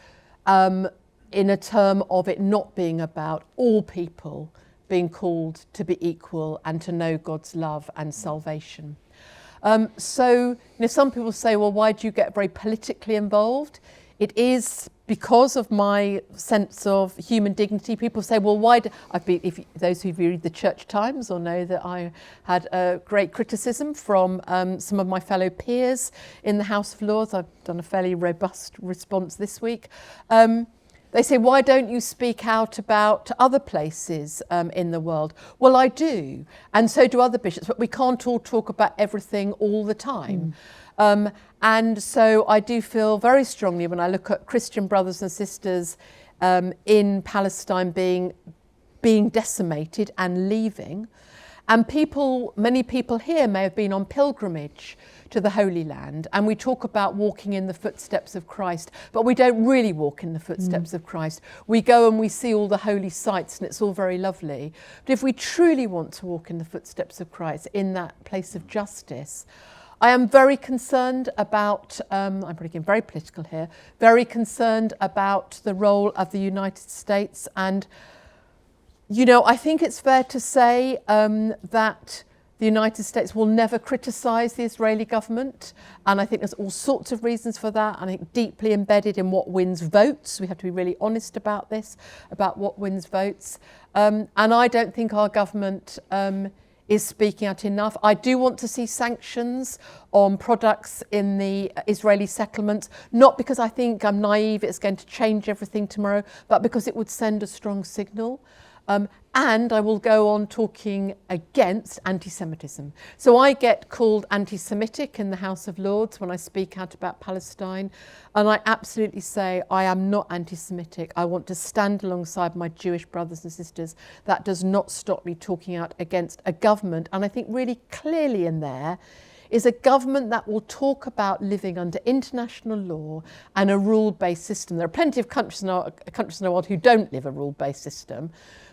in a term of it not being about all people being called to be equal and to know God's love and salvation. So some people say, well, why do you get very politically involved? It is because of my sense of human dignity. People say, well, why do those who read the Church Times will know that I had a great criticism from some of my fellow peers in the House of Lords. I've done a fairly robust response this week. They say, why don't you speak out about other places in the world? Well, I do, and so do other bishops, but we can't all talk about everything all the time. And so I do feel very strongly when I look at Christian brothers and sisters in Palestine being decimated and leaving, And many people here may have been on pilgrimage to the Holy Land, and we talk about walking in the footsteps of Christ, but we don't really walk in the footsteps of Christ. We go and we see all the holy sites, and it's all very lovely. But if we truly want to walk in the footsteps of Christ in that place of justice, I am very concerned about, I'm probably getting very political here, very concerned about the role of the United States. And, you know, I think it's fair to say that the United States will never criticise the Israeli government, and I think there's all sorts of reasons for that. I think deeply embedded in what wins votes. We have to be really honest about this, about what wins votes. And I don't think our government is speaking out enough. I do want to see sanctions on products in the Israeli settlements, not because I think I'm naive, it's going to change everything tomorrow, but because it would send a strong signal. And I will go on talking against anti-Semitism. So I get called anti-Semitic in the House of Lords when I speak out about Palestine. And I absolutely say I am not anti-Semitic. I want to stand alongside my Jewish brothers and sisters. That does not stop me talking out against a government. And I think really clearly in there is a government that will talk about living under international law and a rule-based system. There are plenty of countries in the world who don't live a rule-based system.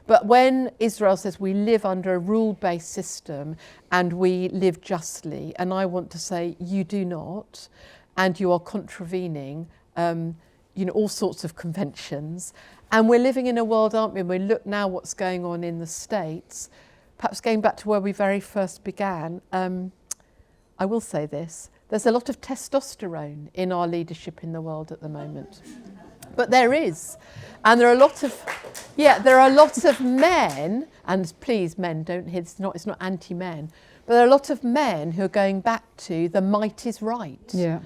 But when Israel says we live under a rule-based system and we live justly, and I want to say you do not, and you are contravening all sorts of conventions. And we're living in a world, aren't we? And we look now what's going on in the States. Perhaps going back to where we very first began, I will say this, there's a lot of testosterone in our leadership in the world at the moment. But there is. And there are lots of men, and please men, don't hear, it's not anti-men, but there are a lot of men who are going back to the might is right. Yeah.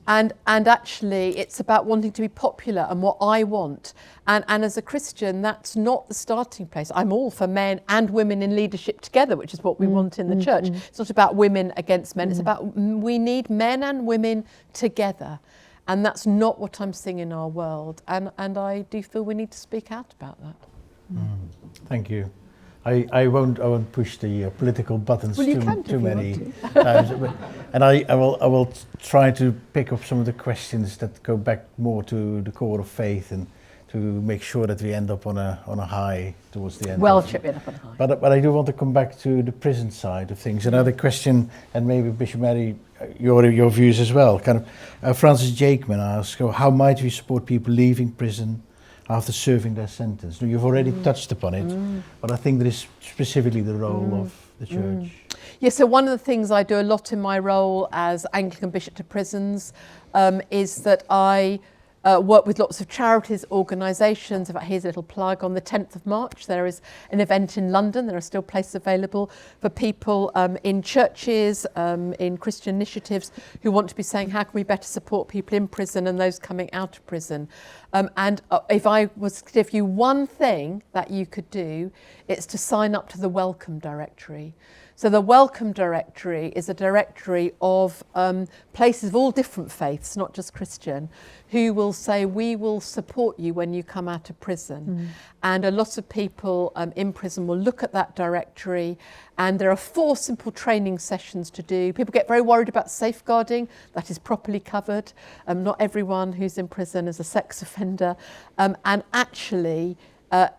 And actually it's about wanting to be popular and what I want. And as a Christian, that's not the starting place. I'm all for men and women in leadership together, which is what we want in the church. It's not about women against men. It's about we need men and women together. And that's not what I'm seeing in our world. And I do feel we need to speak out about that. Thank you. I won't push the political buttons too many times. And I will try to pick up some of the questions that go back more to the core of faith and to make sure that we end up on a high towards the end. Well, chip it up on a high. But I do want to come back to the prison side of things. Another question, and maybe Bishop Mary, your views as well. Francis Jakeman asks, how might we support people leaving prison after serving their sentence? Now, you've already touched upon it, but I think that is specifically the role of the church. Yeah, so one of the things I do a lot in my role as Anglican Bishop to prisons is that I work with lots of charities, organisations. In fact, here's a little plug. On the 10th of March, there is an event in London. There are still places available for people in churches, in Christian initiatives who want to be saying, how can we better support people in prison and those coming out of prison? And if I was to give you one thing that you could do, it's to sign up to the Welcome Directory. So the Welcome Directory is a directory of places of all different faiths, not just Christian, who will say, we will support you when you come out of prison. And a lot of people in prison will look at that directory, and there are 4 simple training sessions to do. People get very worried about safeguarding. That is properly covered. Not everyone who's in prison is a sex offender. And actually,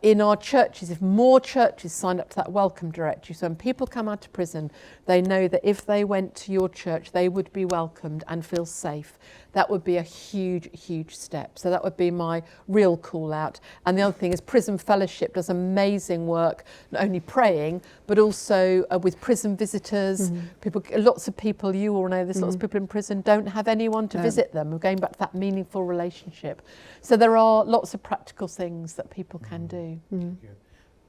in our churches, if more churches sign up to that Welcome Directory, so when people come out of prison, they know that if they went to your church, they would be welcomed and feel safe. That would be a huge, huge step. So that would be my real call out. And the other thing is Prison Fellowship does amazing work, not only praying, but also with prison visitors. Lots of people, you all know this, lots of people in prison don't have anyone to visit them. We're going back to that meaningful relationship. So there are lots of practical things that people can do. Thank you.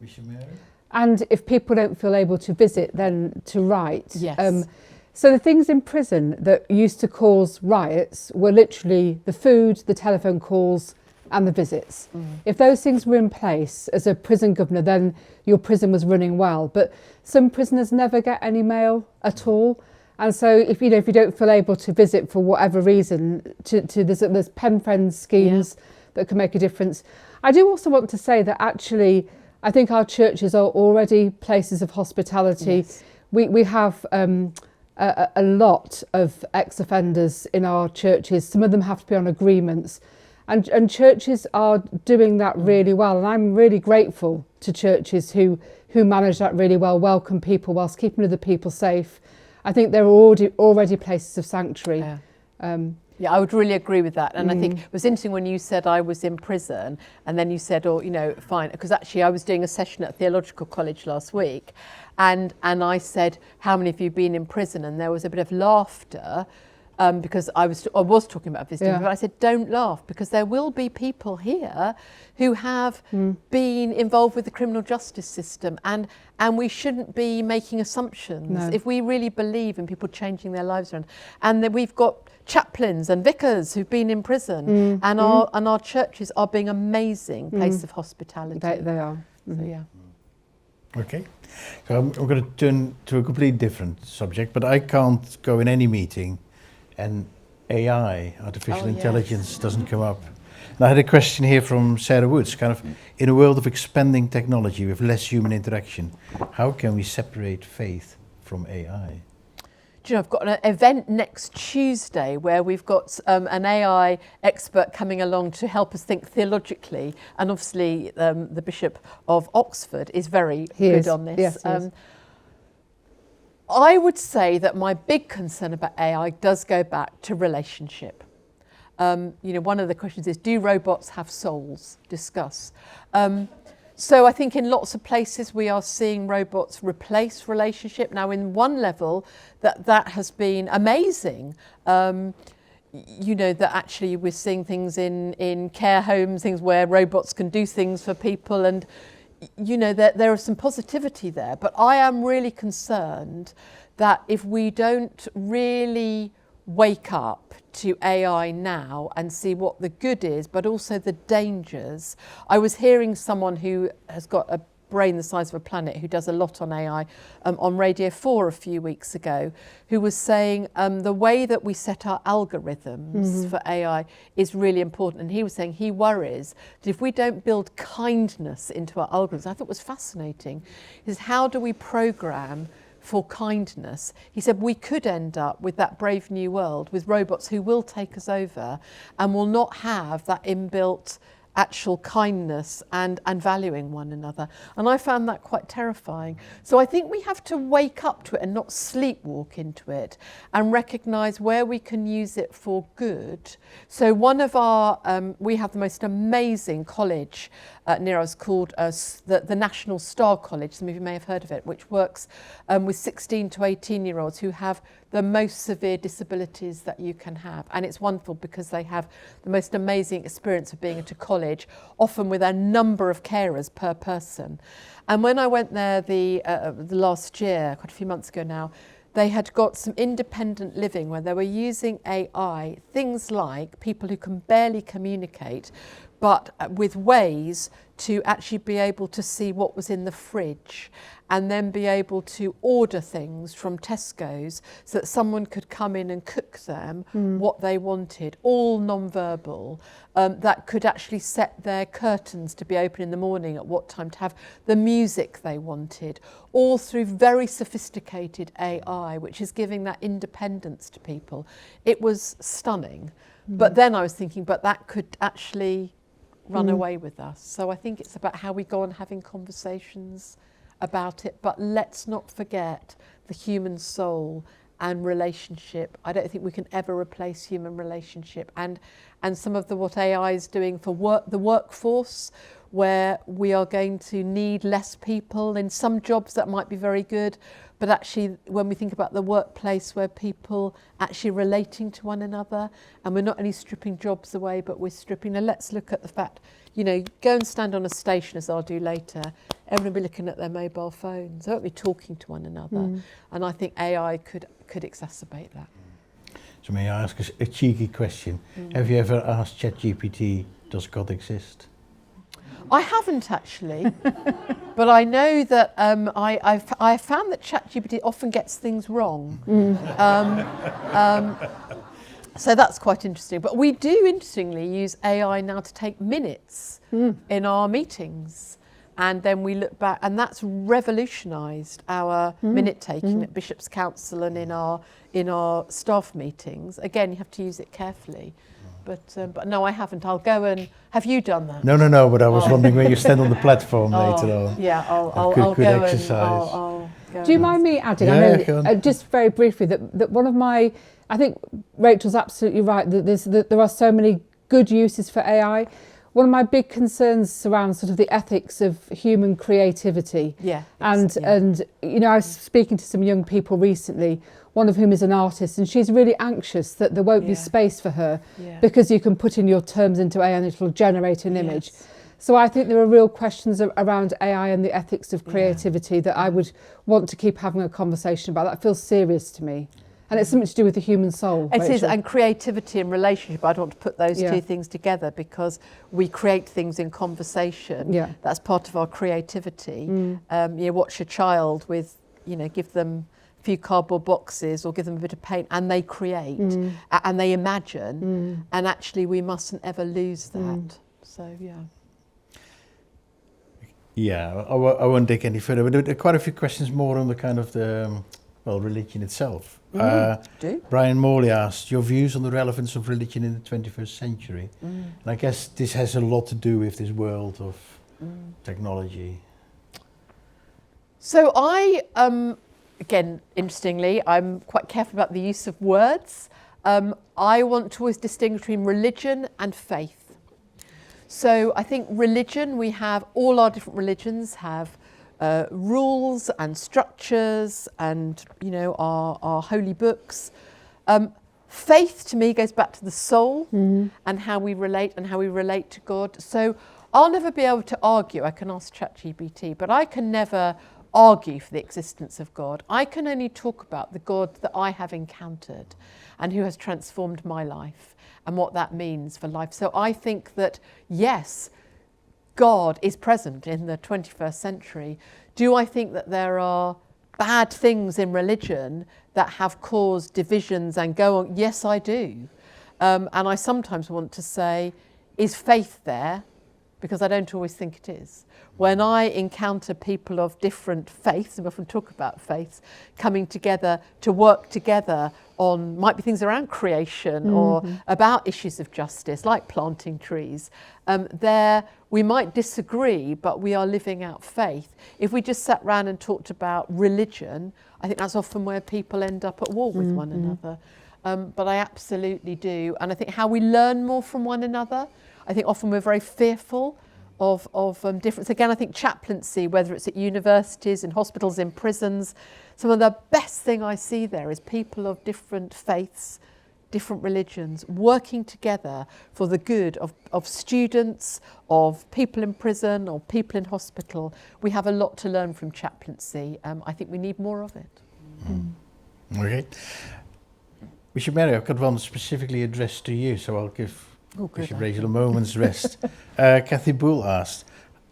Bishop Mary? And if people don't feel able to visit, then to write. Yes. So the things in prison that used to cause riots were literally the food, the telephone calls and the visits. If those things were in place as a prison governor, then your prison was running well. But some prisoners never get any mail at all. And so if you don't feel able to visit for whatever reason, there's pen friends schemes that can make a difference. I do also want to say that actually I think our churches are already places of hospitality. Yes. We have a lot of ex-offenders in our churches. Some of them have to be on agreements. And churches are doing that really well. And I'm really grateful to churches who manage that really well, welcome people whilst keeping other people safe. I think they're already places of sanctuary. Yeah. Yeah, I would really agree with that. And I think it was interesting when you said I was in prison and then you said, oh, you know, fine. Because actually I was doing a session at Theological College last week and I said, how many of you have been in prison? And there was a bit of laughter because I was talking about visiting, but I said, don't laugh because there will be people here who have been involved with the criminal justice system and we shouldn't be making assumptions if we really believe in people changing their lives around. And that we've got chaplains and vicars who've been in prison and our churches are being amazing place of hospitality. They are. So, yeah. Okay, so I'm going to turn to a completely different subject, but I can't go in any meeting and AI, artificial intelligence, doesn't come up. And I had a question here from Sarah Woods, kind of, in a world of expanding technology with less human interaction, how can we separate faith from AI? Do you know, I've got an event next Tuesday where we've got an AI expert coming along to help us think theologically, and obviously the Bishop of Oxford is very good on this. Yes, he is. I would say that my big concern about AI does go back to relationship. You know, one of the questions is, do robots have souls? Discuss. So I think in lots of places we are seeing robots replace relationship. Now in one level that has been amazing. You know, that actually we're seeing things in care homes, things where robots can do things for people, and you know, there is some positivity there. But I am really concerned that if we don't really wake up to AI now and see what the good is, but also the dangers. I was hearing someone who has got a brain the size of a planet, who does a lot on AI, on Radio 4 a few weeks ago, who was saying the way that we set our algorithms for AI is really important. And he was saying he worries that if we don't build kindness into our algorithms, I thought was fascinating, is how do we program for kindness? He said we could end up with that Brave New World with robots who will take us over and will not have that inbuilt actual kindness and valuing one another. And I found that quite terrifying. So I think we have to wake up to it and not sleepwalk into it and recognise where we can use it for good. So one of our, we have the most amazing college near us called the National Star College, some of you may have heard of it, which works with 16 to 18-year-olds who have the most severe disabilities that you can have. And it's wonderful because they have the most amazing experience of being at a college, often with a number of carers per person. And when I went there the last year, quite a few months ago now, they had got some independent living where they were using AI, things like people who can barely communicate, but with ways to actually be able to see what was in the fridge and then be able to order things from Tesco's so that someone could come in and cook them what they wanted, all non-verbal, that could actually set their curtains to be open in the morning at what time, to have the music they wanted, all through very sophisticated AI, which is giving that independence to people. It was stunning. But then I was thinking, but that could actually run away with us. So I think it's about how we go on having conversations about it, but let's not forget the human soul and relationship. I don't think we can ever replace human relationship, and some of what AI is doing for the workforce, where we are going to need less people in some jobs that might be very good, but actually when we think about the workplace where people actually relating to one another, and we're not only stripping jobs away, but we're stripping, now let's look at the fact, you know, go and stand on a station, as I'll do later, everyone will be looking at their mobile phones, they won't be talking to one another, and I think AI could exacerbate that. So may I ask a cheeky question? Have you ever asked ChatGPT, does God exist? I haven't actually, but I know that I found that ChatGPT often gets things wrong. So that's quite interesting. But we do, interestingly, use AI now to take minutes in our meetings. And then we look back, and that's revolutionised our minute taking at Bishop's Council and in our staff meetings. Again, you have to use it carefully. But no, I haven't. I'll go and have you done that? No. But I was wondering where you stand on the platform later on. Yeah, I'll Good go exercise. and I'll go. Do you mind me adding? Yeah, I go know, on. just very briefly, that one of my, I think Rachel's absolutely right, that there are so many good uses for AI. One of my big concerns surrounds sort of the ethics of human creativity. Yeah. And you know, I was speaking to some young people recently, one of whom is an artist, and she's really anxious that there won't be space for her because you can put in your terms into AI and it'll generate an image. So I think there are real questions around AI and the ethics of creativity that I would want to keep having a conversation about. That feels serious to me. And it's something to do with the human soul. It is, Rachel. and creativity and relationship. I'd want to put those two things together because we create things in conversation. Yeah. That's part of our creativity. You watch a child with, give them a few cardboard boxes or give them a bit of paint and they create and they imagine. And actually we mustn't ever lose that. So, yeah. Yeah, I won't dig any further, but there are quite a few questions more on the kind of the, religion itself. Do? Brian Morley asked your views on the relevance of religion in the 21st century. And I guess this has a lot to do with this world of technology. So I, again, interestingly, I'm quite careful about the use of words. I want to always distinguish between religion and faith. So I think religion, we have, all our different religions have rules and structures and, our holy books. Faith to me goes back to the soul and how we relate to God. So I'll never be able to argue. I can ask ChatGPT, but I can never argue for the existence of God. I can only talk about the God that I have encountered and who has transformed my life and what that means for life. So I think that, yes, God is present in the 21st century. Do I think that there are bad things in religion that have caused divisions and go on? Yes, I do. And I sometimes want to say, is faith there? Because I don't always think it is. When I encounter people of different faiths, and we often talk about faiths, coming together to work together on, might be things around creation or about issues of justice, like planting trees, there we might disagree, but we are living out faith. If we just sat around and talked about religion, I think that's often where people end up at war with one another. But I absolutely do. And I think how we learn more from one another, I think often we're very fearful of difference. Again, I think chaplaincy, whether it's at universities, in hospitals, in prisons, some of the best thing I see there is people of different faiths, different religions, working together for the good of students, of people in prison, or people in hospital. We have a lot to learn from chaplaincy. I think we need more of it. Okay. Bishop Mary, I've got one specifically addressed to you, so I'll give Bishop Rachel a moment's rest. Kathy Bull asked,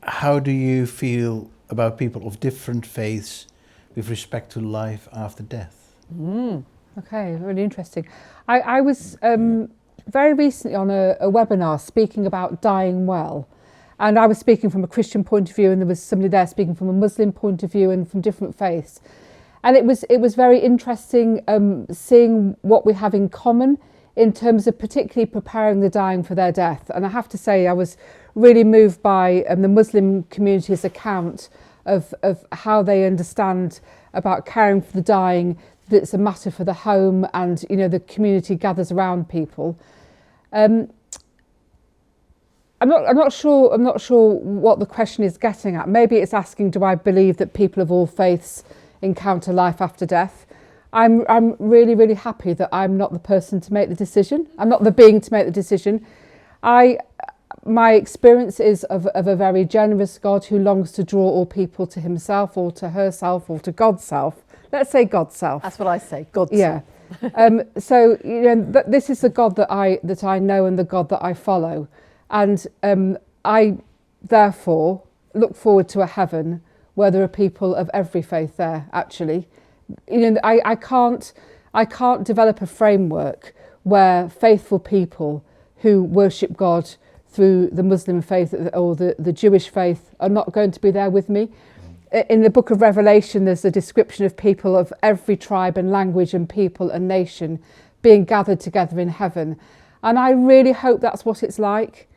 how do you feel about people of different faiths with respect to life after death? Okay, really interesting. I was very recently on a webinar speaking about dying well. And I was speaking from a Christian point of view, and there was somebody there speaking from a Muslim point of view and from different faiths. And it was very interesting seeing what we have in common in terms of particularly preparing the dying for their death. And I have to say, I was really moved by the Muslim community's account of how they understand about caring for the dying, that it's a matter for the home and, the community gathers around people. I'm not sure what the question is getting at. Maybe it's asking, do I believe that people of all faiths encounter life after death? I'm really, really happy that I'm not the person to make the decision. I'm not the being to make the decision. My experience is of a very generous God who longs to draw all people to himself or to herself or to God's self. Let's say God's self. That's what I say, God's self. So this is the God that I know and the God that I follow. And I therefore look forward to a heaven where there are people of every faith there, actually. I can't develop a framework where faithful people who worship God through the Muslim faith or the Jewish faith are not going to be there with me. In the book of Revelation, there's a description of people of every tribe and language and people and nation being gathered together in heaven. And I really hope that's what it's like.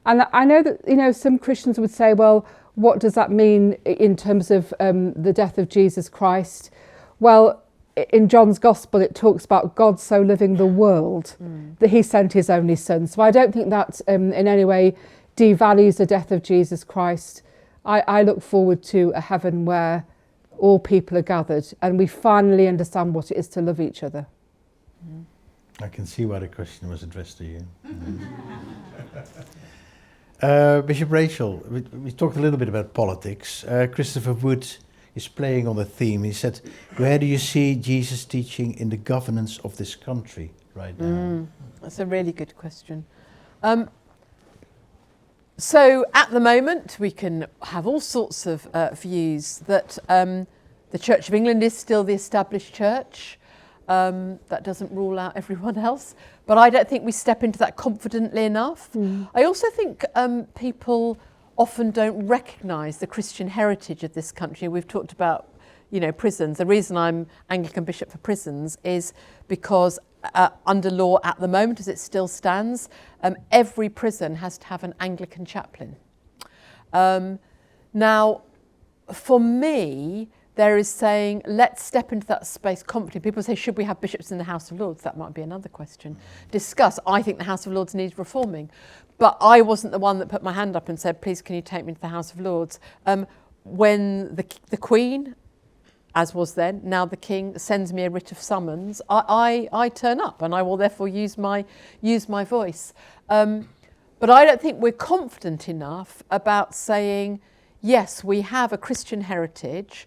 And I know that, you know, some Christians would say, well, what does that mean in terms of the death of Jesus Christ? Well, in John's Gospel, it talks about God so loving the world that he sent his only son. So I don't think that in any way devalues the death of Jesus Christ. I look forward to a heaven where all people are gathered and we finally understand what it is to love each other. I can see why the question was addressed to you. Bishop Rachel, we talked a little bit about politics. Christopher Wood is playing on the theme. He said, where do you see Jesus' teaching in the governance of this country right now? That's a really good question. So at the moment, we can have all sorts of views that the Church of England is still the established church. That doesn't rule out everyone else. But I don't think we step into that confidently enough. I also think people often don't recognise the Christian heritage of this country. We've talked about, you know, prisons. The reason I'm Anglican Bishop for prisons is because under law at the moment, as it still stands, every prison has to have an Anglican chaplain. Now, for me, there is saying, let's step into that space confidently. People say, should we have bishops in the House of Lords? That might be another question. Discuss. I think the House of Lords needs reforming. But I wasn't the one that put my hand up and said, please, can you take me to the House of Lords? When the Queen, as was then, now the King, sends me a writ of summons, I turn up and I will therefore use my voice. But I don't think we're confident enough about saying, yes, we have a Christian heritage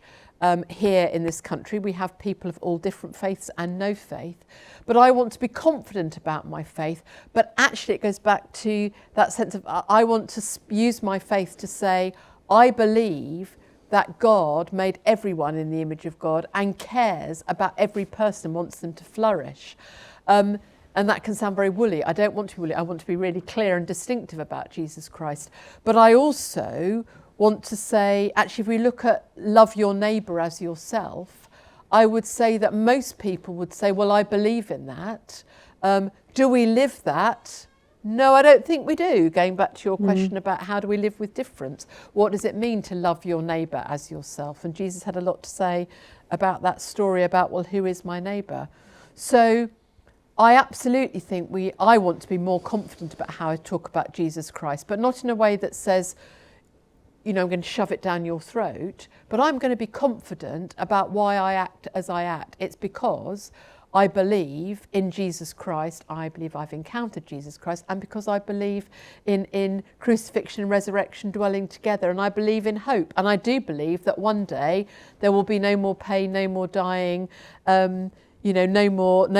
here in this country. We have people of all different faiths and no faith. But I want to be confident about my faith. But actually it goes back to that sense of I want to use my faith to say, I believe that God made everyone in the image of God and cares about every person, wants them to flourish. And that can sound very woolly. I don't want to be woolly. I want to be really clear and distinctive about Jesus Christ. But I also want to say, actually, if we look at love your neighbour as yourself, I would say that most people would say, well, I believe in that. Do we live that? No, I don't think we do. Going back to your question about how do we live with difference? What does it mean to love your neighbour as yourself? And Jesus had a lot to say about that story about, well, who is my neighbour? So I absolutely think I want to be more confident about how I talk about Jesus Christ, but not in a way that says, you know, I'm going to shove it down your throat, but I'm going to be confident about why I act as I act. It's because I believe in Jesus Christ, I believe I've encountered Jesus Christ, and because I believe in crucifixion and resurrection dwelling together, and I believe in hope. And I do believe that one day there will be no more pain, no more dying, no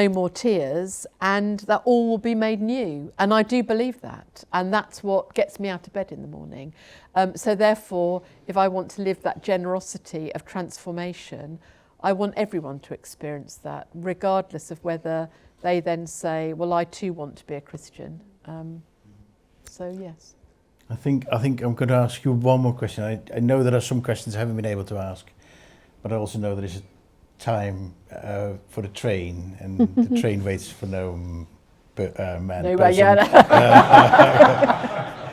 more tears, and that all will be made new. And I do believe that. And that's what gets me out of bed in the morning. So therefore, if I want to live that generosity of transformation, I want everyone to experience that, regardless of whether they then say, well, I too want to be a Christian. So yes. I think I'm going to ask you one more question. I know there are some questions I haven't been able to ask, but I also know there is a time for the train, and the train waits for no man. No, person.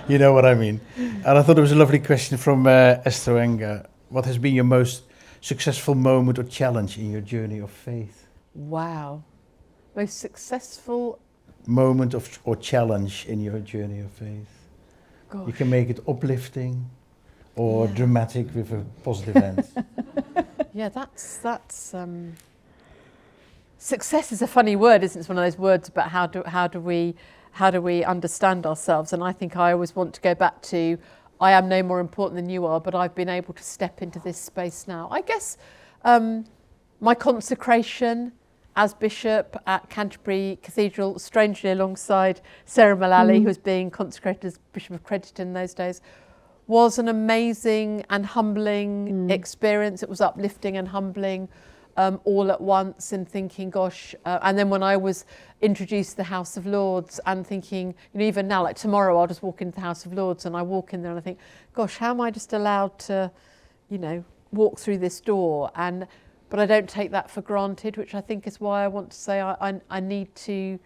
You know what I mean. And I thought it was a lovely question from Esther Wenger. What has been your most successful moment or challenge in your journey of faith? Wow. Most successful moment or challenge in your journey of faith? Gosh. You can make it uplifting or dramatic with a positive end. Yeah, that's success is a funny word, isn't it? It's one of those words about how do we understand ourselves, and I think I always want to go back to I am no more important than you are, but I've been able to step into this space now. I guess my consecration as bishop at Canterbury Cathedral, strangely alongside Sarah Mullally, who was being consecrated as Bishop of Crediton in those days, was an amazing and humbling experience. It was uplifting and humbling. all at once and thinking, gosh, and then when I was introduced to the House of Lords and thinking, even now, like tomorrow I'll just walk into the House of Lords and I walk in there and I think, gosh, how am I just allowed to, walk through this door? But I don't take that for granted, which I think is why I want to say I need to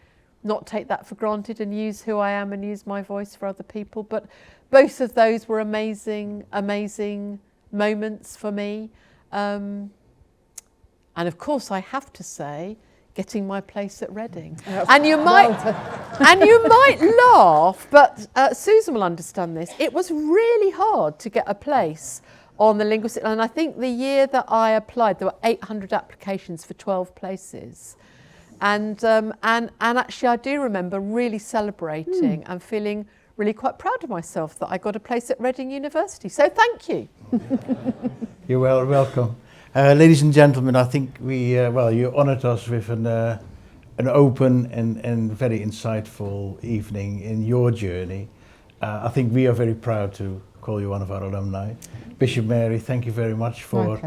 not take that for granted and use who I am and use my voice for other people. But both of those were amazing, amazing moments for me. And of course, I have to say, getting my place at Reading. And you might laugh, but Susan will understand this. It was really hard to get a place on the linguistic, and I think the year that I applied, there were 800 applications for 12 places. And actually, I do remember really celebrating and feeling really quite proud of myself that I got a place at Reading University. So thank you. You're welcome. Ladies and gentlemen, I think you honoured us with an open and very insightful evening in your journey. I think we are very proud to call you one of our alumni. Bishop Mary, thank you very much for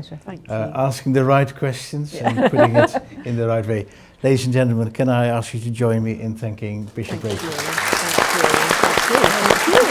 asking the right questions and putting it in the right way. Ladies and gentlemen, can I ask you to join me in thanking Bishop Rachel? Thank you.